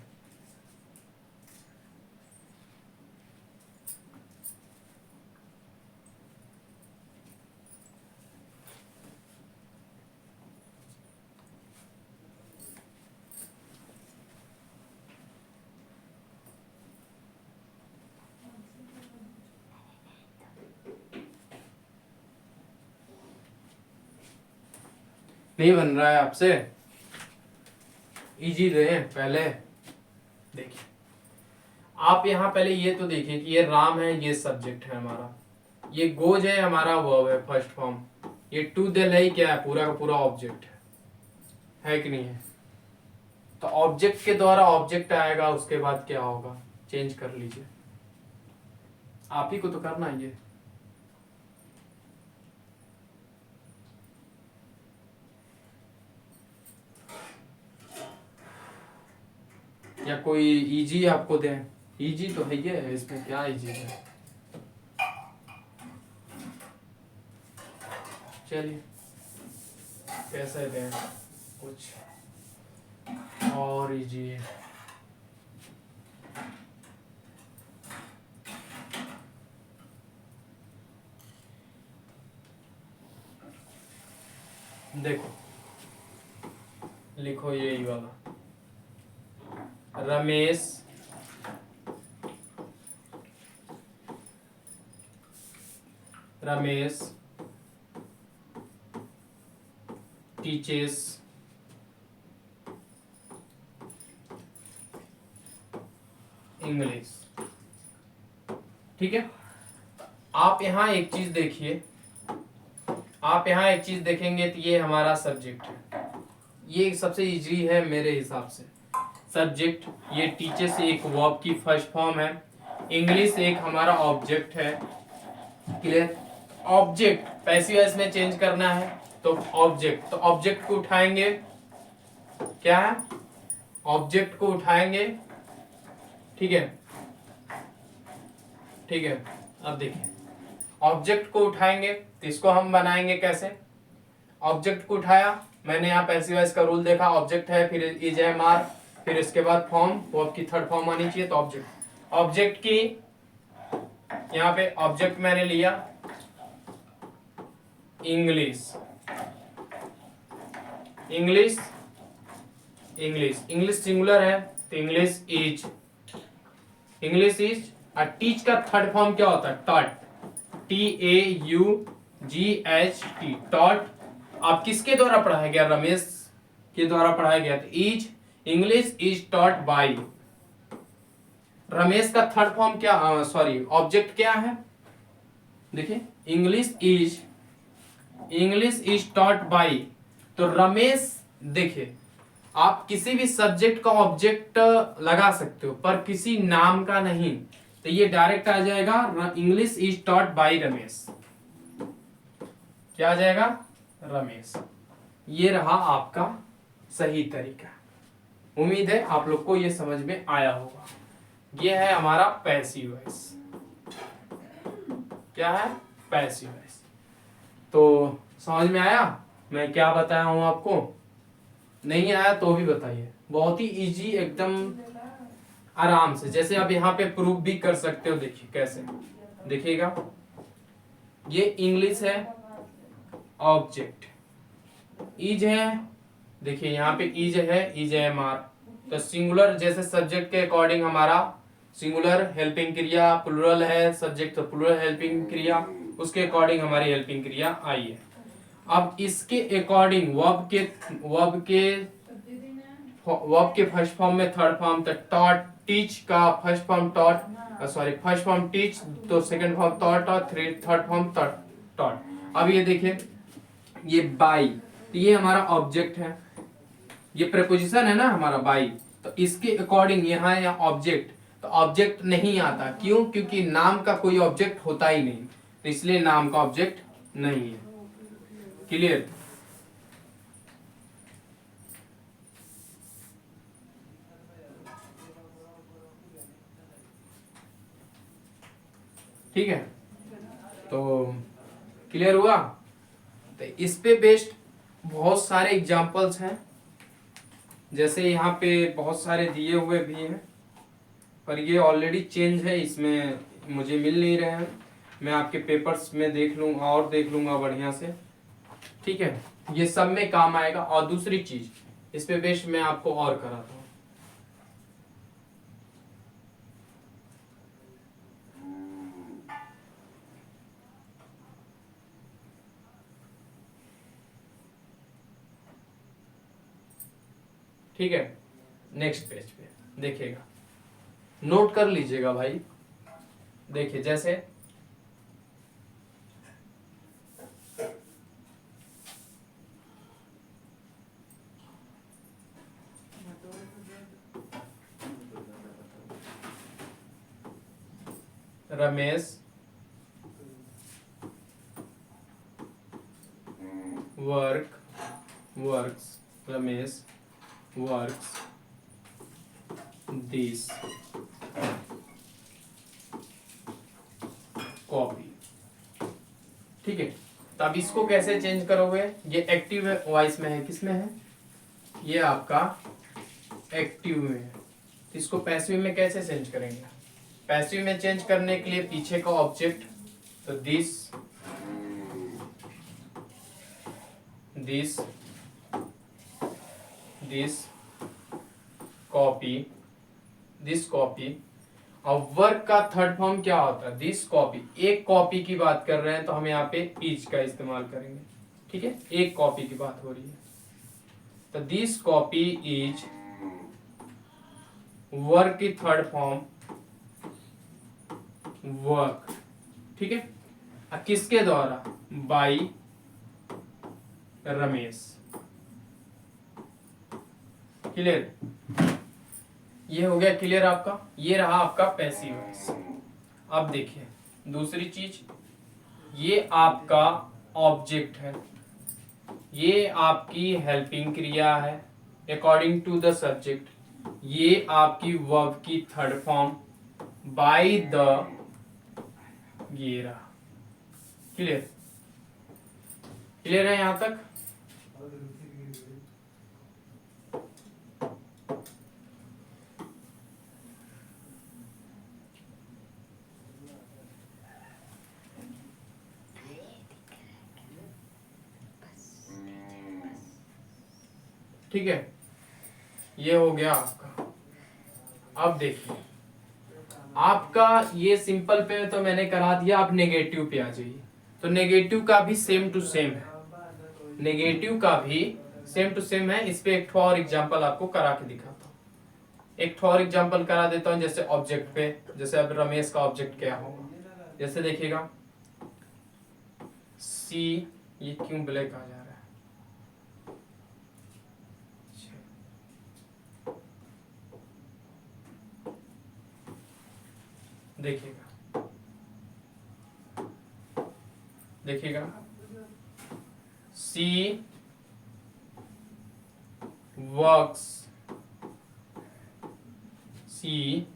नहीं बन रहा है आपसे? इजी दे पहले। देखिए आप यहाँ पहले ये तो देखिए कि ये राम है, ये सब्जेक्ट है हमारा, ये गोज है हमारा वर्ब है फर्स्ट फॉर्म, ये टू दिल्ली क्या है? पूरा का पूरा ऑब्जेक्ट है कि नहीं है? तो ऑब्जेक्ट के द्वारा ऑब्जेक्ट आएगा, उसके बाद क्या होगा? चेंज कर लीजिए, आप ही को तो करना है ये। या कोई इजी आपको दें? इजी तो है ये, इसमें क्या इजी है? चलिए कैसे दें कुछ और इजी। देखो लिखो यही वाला, रमेश टीचर्स इंग्लिश। ठीक है, आप यहाँ एक चीज देखिए, आप यहाँ एक चीज देखेंगे तो ये हमारा सब्जेक्ट है, ये सबसे इजी है मेरे हिसाब से। सब्जेक्ट, ये टीचर्स एक वर्ब की फर्स्ट फॉर्म है, इंग्लिश एक हमारा ऑब्जेक्ट है। क्लियर? ऑब्जेक्ट पैसिव वॉइस में चेंज करना है तो ऑब्जेक्ट, तो ऑब्जेक्ट को उठाएंगे, क्या है, ऑब्जेक्ट को उठाएंगे, ठीक है, ठीक है। अब देखिए ऑब्जेक्ट को उठाएंगे तो इसको हम बनाएंगे कैसे, ऑब्जेक्ट को उठाया मैंने, यहाँ पैसिव वॉइस का रूल देखा, ऑब्जेक्ट है फिर इज एम आर, फिर इसके बाद फॉर्म, वो आपकी थर्ड फॉर्म आनी चाहिए, तो ऑब्जेक्ट, ऑब्जेक्ट की यहाँ पे ऑब्जेक्ट मैंने लिया English, English, English, English singular है तो इंग्लिश इज, इंग्लिश इज। और टीच का थर्ड फॉर्म क्या होता है, टॉट, TAUGHT, टॉट। आप किसके द्वारा पढ़ाया गया, रमेश के द्वारा पढ़ाया गया, तो is, English is taught by Ramesh का थर्ड फॉर्म क्या, सॉरी ऑब्जेक्ट क्या है, देखिए English is, English is taught by, तो रमेश, देखिए आप किसी भी सब्जेक्ट का ऑब्जेक्ट लगा सकते हो पर किसी नाम का नहीं, तो ये डायरेक्ट आ जाएगा English is taught by Ramesh, क्या आ जाएगा, रमेश। ये रहा आपका सही तरीका। उम्मीद है आप लोग को ये समझ में आया होगा। ये है हमारा पैसिव वॉइस, क्या है, पैसिव वॉइस। तो समझ में आया मैं क्या बताया हूं आपको, नहीं आया तो भी बताइए, बहुत ही इजी एकदम आराम से, जैसे आप यहाँ पे प्रूफ भी कर सकते हो, देखिए कैसे, देखिएगा ये इंग्लिश है, ऑब्जेक्ट इज है, देखिए यहाँ पे इज है, इज एम आर, तो सिंगुलर जैसे सब्जेक्ट के अकॉर्डिंग हमारा सिंगुलर हेल्पिंग क्रिया, प्लुरल है सब्जेक्ट तो प्लुरल हेल्पिंग क्रिया, उसके अकॉर्डिंग हमारी हेल्पिंग क्रिया आई है। अब इसके अकॉर्डिंग वर्ब के फर्स्ट फॉर्म में थर्ड फॉर्म, तो टॉट, टीच का first form taught, sorry first form teach, तो सेकंड फॉर्म टॉट और थर्ड फॉर्म टॉट। अब ये देखिए ये बाई, तो ये हमारा ऑब्जेक्ट है, ये प्रेपोजिशन है ना हमारा बाई, तो इसके अकॉर्डिंग यहाँ या ऑब्जेक्ट, तो ऑब्जेक्ट नहीं आता, क्यों, क्योंकि नाम का कोई ऑब्जेक्ट होता ही नहीं, तो इसलिए नाम का ऑब्जेक्ट नहीं है। क्लियर, ठीक है, तो क्लियर हुआ। तो इस पे बेस्ड बहुत सारे एग्जांपल्स हैं, जैसे यहाँ पे बहुत सारे दिए हुए भी हैं, पर ये ऑलरेडी चेंज है, इसमें मुझे मिल नहीं रहे हैं, मैं आपके पेपर्स में देख लूँगा और देख लूँगा बढ़िया से, ठीक है, ये सब में काम आएगा। और दूसरी चीज इस पे बेस्ड मैं आपको और कराता हूँ, ठीक है। नेक्स्ट पेज पे देखिएगा, नोट कर लीजिएगा भाई, देखिए जैसे Ramesh works, Ramesh works this copy, ठीक है। तो अब इसको कैसे चेंज करोगे, ये एक्टिव वॉइस में है, किसमें है, ये आपका एक्टिव में है, इसको पैसिव में कैसे चेंज करेंगे, पैसिव में चेंज करने के लिए पीछे का ऑब्जेक्ट, तो दिस कॉपी। और वर्क का थर्ड फॉर्म क्या होता है, दिस कॉपी, एक कॉपी की बात कर रहे हैं तो हम यहाँ पे इज का इस्तेमाल करेंगे, ठीक है, एक कॉपी की बात हो रही है, तो दिस कॉपी इज वर्क की थर्ड फॉर्म वर्क, ठीक है, किसके द्वारा, बाई रमेश। क्लियर, ये हो गया क्लियर आपका, ये रहा आपका पैसिव वॉइस। अब देखिए दूसरी चीज, ये आपका ऑब्जेक्ट है, ये आपकी हेल्पिंग क्रिया है अकॉर्डिंग टू द सब्जेक्ट, ये आपकी वर्ब की थर्ड फॉर्म बाय द, ये रहा। क्लियर? क्लियर है यहां तक? ठीक है, ये हो गया आपका। अब देखिए आपका ये सिंपल पे तो मैंने करा दिया, आप नेगेटिव पे आ जाइए। तो नेगेटिव का भी सेम टू सेम है, नेगेटिव का भी सेम टू सेम है। इस पे एक और एग्जांपल आपको करा के दिखाता हूँ, एक और एग्जांपल करा देता हूँ। जैसे ऑब्जेक्ट पे, जैसे अब रमेश का ऑब्जेक्ट क्या होगा, जैसे देखिएगा सी, ये क्यों ब्लैक आ जा रहा है, देखिएगा देखिएगा सी वर्क्स, सी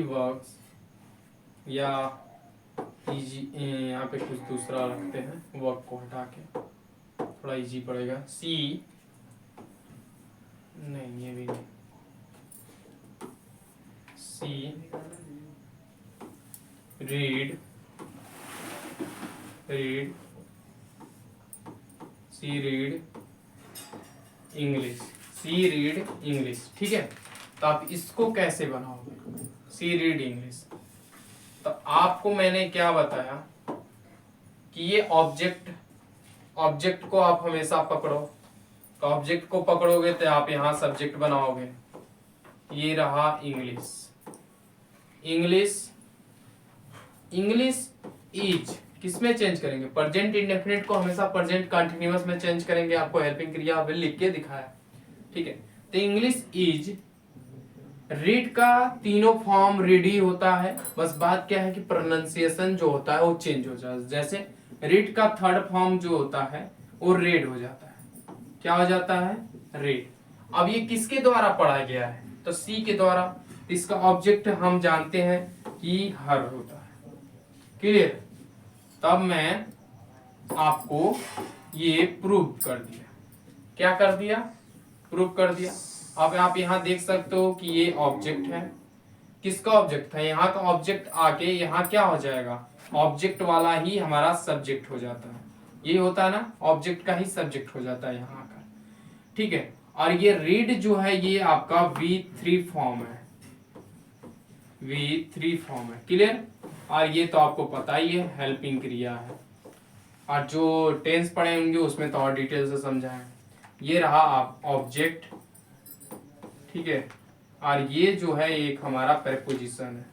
वर्क्स, या इजी, यहाँ पे कुछ दूसरा रखते हैं, वर्क को हटा के थोड़ा इजी पड़ेगा। सी, नहीं ये भी नहीं, सी रीड इंग्लिश, सी रीड इंग्लिश। ठीक है, तो आप इसको कैसे बनाओगे, सी रीड इंग्लिश? तो आपको मैंने क्या बताया कि ये ऑब्जेक्ट को आप हमेशा पकड़ो, तो ऑब्जेक्ट को पकड़ोगे तो आप यहां सब्जेक्ट बनाओगे। ये रहा इंग्लिश, इंग्लिश इज किसमें चेंज करेंगे, प्रेजेंट इंडेफिनिट को हमेशा प्रेजेंट कंटिन्यूअस में चेंज करेंगे। आपको हेल्पिंग क्रिया लिख के दिखाया। ठीक है, तो इंग्लिश इज, रीड का तीनों फॉर्म रीड ही होता है, बस बात क्या है कि प्रोनाउंसिएशन जो होता है वो चेंज हो जाता है। जैसे रीड का थर्ड फॉर्म जो होता है वो रेड हो जाता है। क्या हो जाता है? रेड। अब ये किसके द्वारा पढ़ा गया है? तो सी के द्वारा। इसका ऑब्जेक्ट हम जानते हैं कि हर होता है। क्लियर? तब मैं आपको ये प्रूव कर दिया। क्या कर दिया? प्रूव कर दिया। अब आप यहां देख सकते हो कि ये ऑब्जेक्ट है। किसका ऑब्जेक्ट था? यहाँ का ऑब्जेक्ट आके यहाँ क्या हो जाएगा? ऑब्जेक्ट वाला ही हमारा सब्जेक्ट हो जाता है। ये होता है ना, ऑब्जेक्ट का ही सब्जेक्ट हो जाता है यहाँ का। ठीक है, और ये रीड जो है ये आपका V3 फॉर्म है, V3 फॉर्म है। क्लियर? और ये तो आपको पता ही है, हेल्पिंग क्रिया है। और जो टेंस पढ़े होंगे उसमें तो और डिटेल से समझाएं। ये रहा आप ऑब्जेक्ट। ठीक है, और ये जो है एक हमारा प्रेपोजिशन है।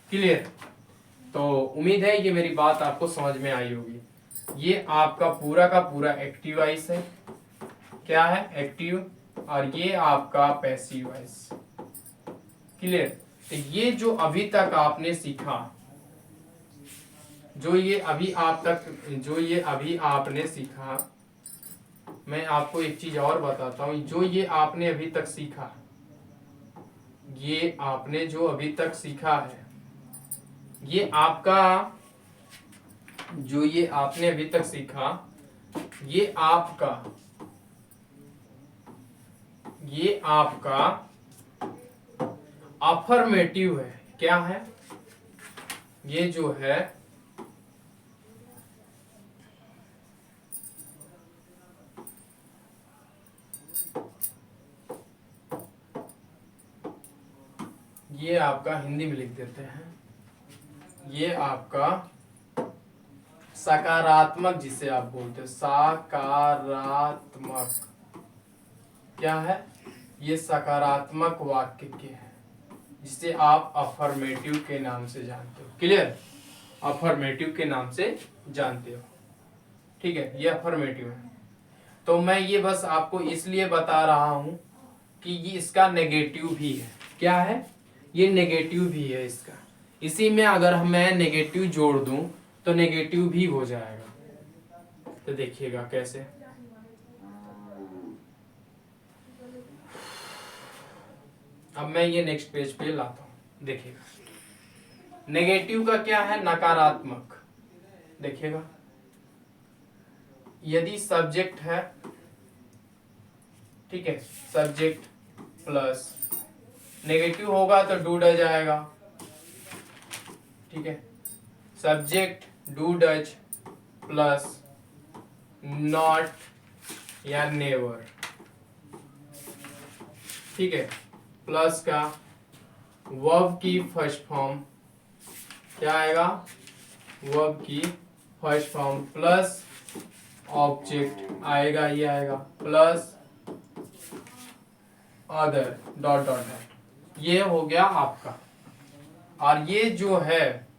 क्लियर? तो उम्मीद है ये मेरी बात आपको समझ में आई होगी। ये आपका पूरा का पूरा एक्टिव वॉइस है। क्या है? एक्टिव। और ये आपका पैसिव वॉइस। क्लियर? तो ये जो अभी तक आपने सीखा, जो ये अभी आपने सीखा, मैं आपको एक चीज और बताता हूं। जो ये आपने अभी तक सीखा, ये आपने जो अभी तक सीखा है, ये आपका, जो ये आपने अभी तक सीखा, ये आपका अफर्मेटिव है। क्या है? ये जो है ये आपका, हिंदी में लिख देते हैं, ये आपका सकारात्मक, जिसे आप बोलते हैं सकारात्मक। क्या है? ये सकारात्मक वाक्य के है, जिसे आप अफर्मेटिव के नाम से जानते हो। क्लियर? अफर्मेटिव के नाम से जानते हो। ठीक है, ये अफर्मेटिव है। तो मैं ये बस आपको इसलिए बता रहा हूं कि ये इसका नेगेटिव भी है। क्या है? ये नेगेटिव भी है इसका। इसी में अगर मैं नेगेटिव जोड़ दूं तो नेगेटिव भी हो जाएगा। तो देखिएगा कैसे। अब मैं ये नेक्स्ट पेज पे लाता हूं, देखिएगा। नेगेटिव का क्या है? नकारात्मक। देखिएगा, यदि सब्जेक्ट है, ठीक है, सब्जेक्ट प्लस नेगेटिव होगा तो डू डज आएगा, ठीक है। Subject do does plus not या नेवर, ठीक है, प्लस का वर्ब की फर्स्ट फॉर्म क्या आएगा? वर्ब की फर्स्ट फॉर्म प्लस ऑब्जेक्ट आएगा, ये आएगा plus other dot dot dot. ये हो गया आपका। और ये जो है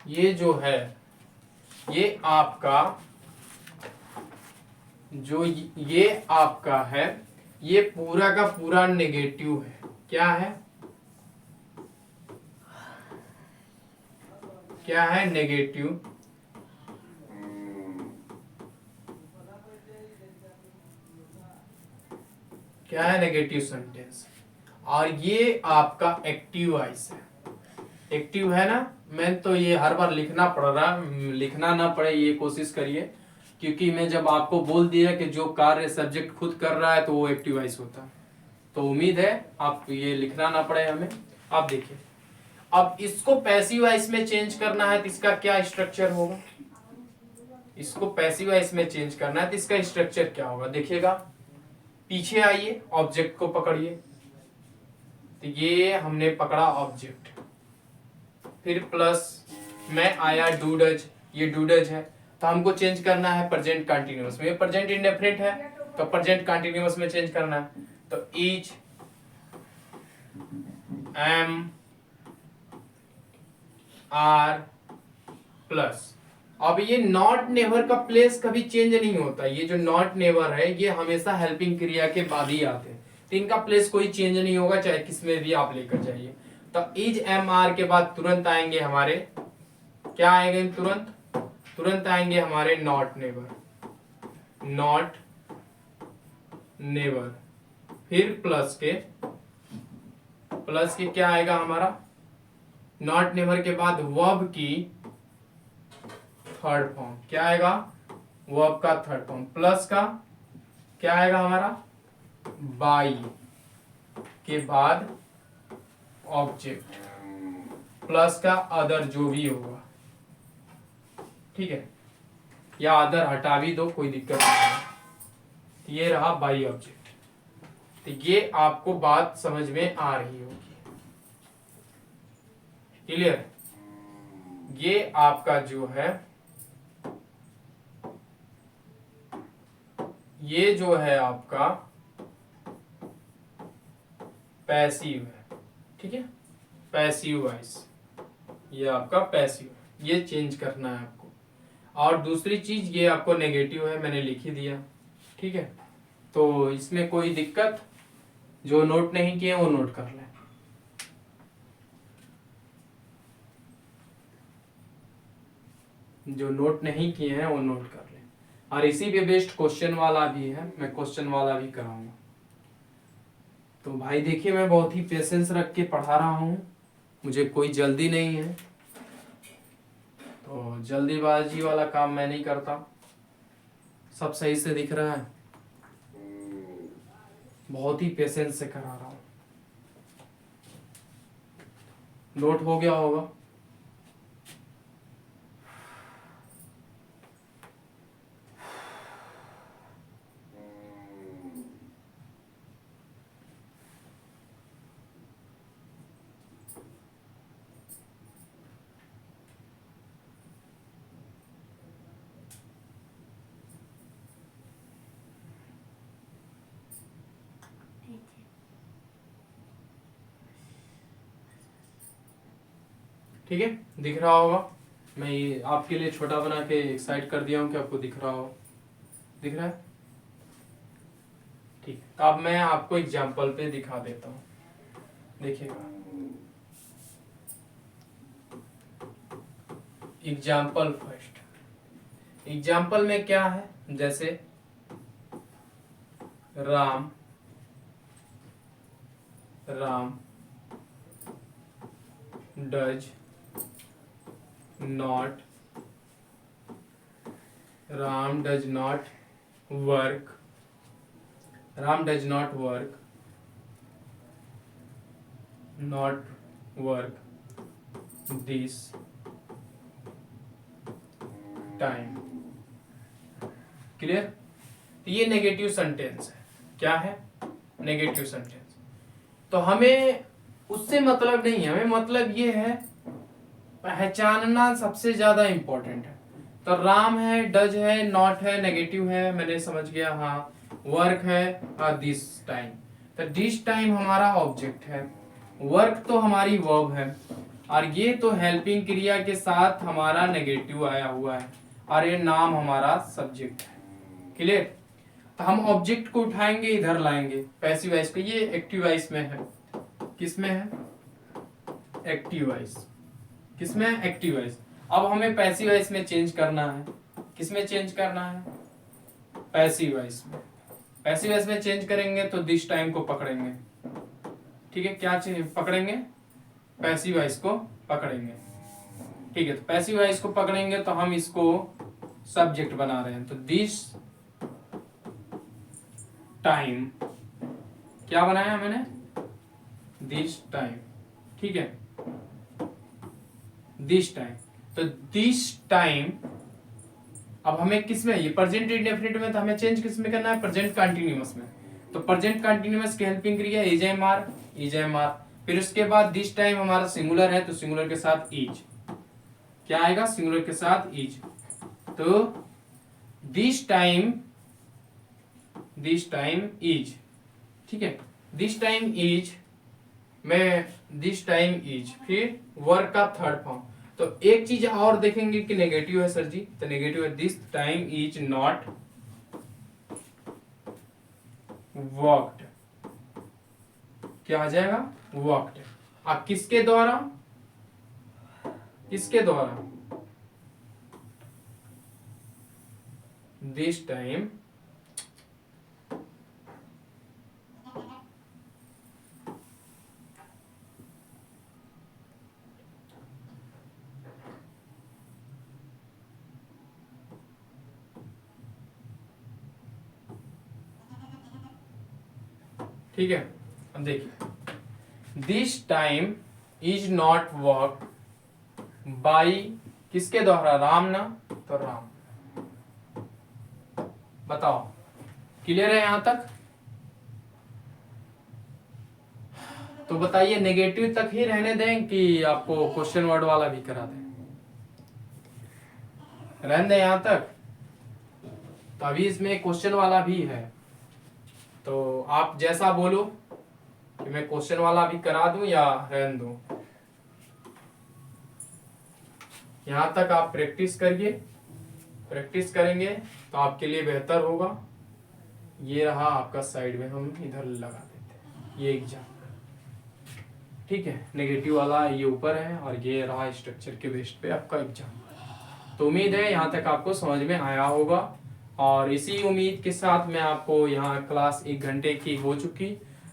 ये आपका जो ये आपका है, ये पूरा का पूरा नेगेटिव है। क्या है? क्या है? नेगेटिव। क्या है? Negative sentence. और ये आपका एक्टिव वॉइस है। एक्टिव है ना? मैं तो ये हर बार लिखना पड़ रहा, लिखना ना पड़े ये कोशिश करिए, क्योंकि मैं जब आपको बोल दिया कि जो कार्य सब्जेक्ट खुद कर रहा है तो वो एक्टिव वॉइस होता है। तो उम्मीद है आप ये लिखना ना पड़े हमें। आप देखिए, अब इसको पैसिव वॉइस में चेंज करना है तो इसका क्या स्ट्रक्चर होगा? इसको पैसिव वॉइस में चेंज करना है तो इसका स्ट्रक्चर क्या होगा? देखिएगा, पीछे आइए, ऑब्जेक्ट को पकड़िए। तो ये हमने पकड़ा ऑब्जेक्ट, फिर प्लस में आया डू डज, ये डू डज है, तो हमको चेंज करना है प्रेजेंट कंटिन्यूअस में। ये प्रेजेंट इंडेफिनिट है तो प्रेजेंट कंटिन्यूअस में चेंज करना है। तो इज एम आर प्लस। अब ये नॉट नेवर का प्लेस कभी चेंज नहीं होता। ये जो नॉट नेवर है ये हमेशा हेल्पिंग क्रिया के बाद ही आते हैं, तो इनका प्लेस कोई चेंज नहीं होगा, चाहे किसमें भी आप लेकर जाइए। तो इज एम आर के बाद तुरंत आएंगे हमारे, क्या आएंगे? तुरंत आएंगे हमारे नॉट नेवर, नॉट नेवर। फिर प्लस के क्या आएगा हमारा? नॉट नेवर के बाद वर्ब की थर्ड फॉर्म क्या आएगा? वर्ब का थर्ड फॉर्म प्लस का क्या आएगा हमारा? बाई के बाद ऑब्जेक्ट प्लस का अदर जो भी होगा, ठीक है, या अदर हटा भी दो, कोई दिक्कत नहीं है। ये रहा बाई ऑब्जेक्ट। तो ये आपको बात समझ में आ रही होगी, क्लियर? ये आपका जो है, ये जो है आपका पैसिव है, ठीक है, पैसिव वॉइस। ये आपका पैसिव, ये चेंज करना है आपको। और दूसरी चीज ये आपको नेगेटिव है, मैंने लिख ही दिया, ठीक है। तो इसमें कोई दिक्कत, जो नोट नहीं किए वो नोट कर लें। जो नोट नहीं किए हैं वो नोट कर लें। और इसी पे बेस्ड क्वेश्चन वाला भी है, मैं क्वेश्चन वाला भी कराऊंगा। तो भाई देखिए, मैं बहुत ही पेशेंस रख के पढ़ा रहा हूँ, मुझे कोई जल्दी नहीं है, तो जल्दीबाजी वाला काम मैं नहीं करता। सब सही से दिख रहा है, बहुत ही पेशेंस से करा रहा हूँ। नोट हो गया होगा? ठीक है, दिख रहा होगा। मैं ये आपके लिए छोटा बना के एक साइड कर दिया हूँ कि आपको दिख रहा हो। दिख रहा है? ठीक। तो अब मैं आपको एग्जाम्पल पे दिखा देता हूँ, देखिएगा। Example first. एग्जाम्पल में क्या है, जैसे Ram does not work this time. Clear? ये नेगेटिव सेंटेंस है। क्या है? Negative sentence. तो हमें उससे मतलब नहीं है, हमें मतलब ये है पहचानना सबसे ज्यादा इंपॉर्टेंट है। तो राम है, डज है, नॉट है, नेगेटिव है, मैंने समझ गया। हाँ, वर्क है और दिस टाइम। तो दिस टाइम हमारा ऑब्जेक्ट है, वर्क तो हमारी वर्ब है, और ये तो हेल्पिंग क्रिया के साथ हमारा नेगेटिव आया हुआ है, और ये नाम हमारा सब्जेक्ट है। क्लियर? तो हम ऑब्जेक्ट को उठाएंगे, इधर लाएंगे पैसिव वॉइस को। ये एक्टिव वॉइस में है। किस में है? Active voice. किस में है? Active voice. अब हमें पैसिव वॉइस में चेंज करना है। किस में चेंज करना है? पैसिव वॉइस में। पैसिव वॉइस में चेंज करेंगे तो दिस टाइम को पकड़ेंगे। ठीक है, क्या पकड़ेंगे? पैसिव वॉइस को पकड़ेंगे। ठीक है, तो पैसिव वॉइस को पकड़ेंगे तो हम इसको सब्जेक्ट बना रहे हैं। तो दिस टाइम क्या बनाया मैंने? This time. ठीक है, दिस टाइम। तो दिस टाइम अब हमें किस में, ये प्रेजेंट इंडेफिनिट में, तो हमें चेंज किस में करना है? प्रेजेंट कंटिन्यूअस में। तो प्रेजेंट कंटिन्यूअस की हेल्पिंग क्रिया इज एम आर। फिर उसके बाद दिस टाइम हमारा सिंगुलर है, तो सिंगुलर के साथ इज। क्या आएगा? सिंगुलर के साथ इज। तो दिस टाइम इज। ठीक है, दिस टाइम इज में दिस टाइम इज, फिर वर्क का थर्ड फॉर्म। तो एक चीज और देखेंगे कि नेगेटिव है सर जी, तो नेगेटिव है। This time is not worked. क्या आ जाएगा? वर्कड। अब किसके द्वारा? किसके द्वारा? दिस टाइम ठीक है। अब देखिए, this time is not work by, किसके द्वारा? राम ना, तो राम। बताओ, क्लियर है यहां तक? तो बताइए, नेगेटिव तक ही रहने दें कि आपको क्वेश्चन वर्ड वाला भी करा दें? रहने दें यहां तक? तो अभी इसमें क्वेश्चन वाला भी है, तो आप जैसा बोलो कि मैं क्वेश्चन वाला भी करा दूं या रहने दूं। यहां तक आप प्रैक्टिस करिए, प्रैक्टिस करेंगे तो आपके लिए बेहतर होगा। ये रहा आपका साइड में, हम इधर लगा देते हैं ये एग्जाम। ठीक है, नेगेटिव वाला ये ऊपर है, और ये रहा स्ट्रक्चर के बेस पे आपका एग्जाम। तो उम्मीद है यहाँ तक आपको समझ में आया होगा, और इसी उम्मीद के साथ मैं आपको यहाँ क्लास 1 घंटे की हो चुकी,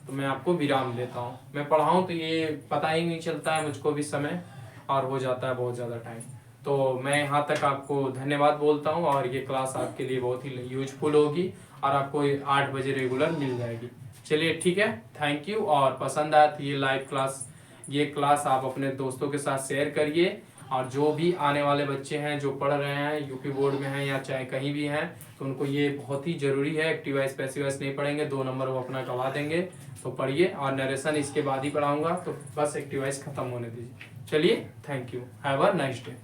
तो मैं आपको विराम देता हूँ। मैं पढ़ाऊँ तो ये पता ही नहीं चलता है मुझको भी समय, और हो जाता है बहुत ज़्यादा टाइम। तो मैं यहाँ तक आपको धन्यवाद बोलता हूँ, और ये क्लास आपके लिए बहुत ही यूजफुल होगी, और आपको 8 बजे रेगुलर मिल जाएगी। चलिए ठीक है, थैंक यू। और पसंद आया तो ये लाइव क्लास, ये क्लास आप अपने दोस्तों के साथ शेयर करिए, और जो भी आने वाले बच्चे हैं जो पढ़ रहे हैं, यूपी बोर्ड में हैं या चाहे कहीं भी हैं, तो उनको ये बहुत ही जरूरी है। एक्टिव वॉइस पैसिव वॉइस नहीं पढ़ेंगे, 2 नंबर वो अपना गवा देंगे। तो पढ़िए, और नरेशन इसके बाद ही पढ़ाऊंगा, तो बस एक्टिव वॉइस खत्म होने दीजिए। चलिए, thank you, have a nice day.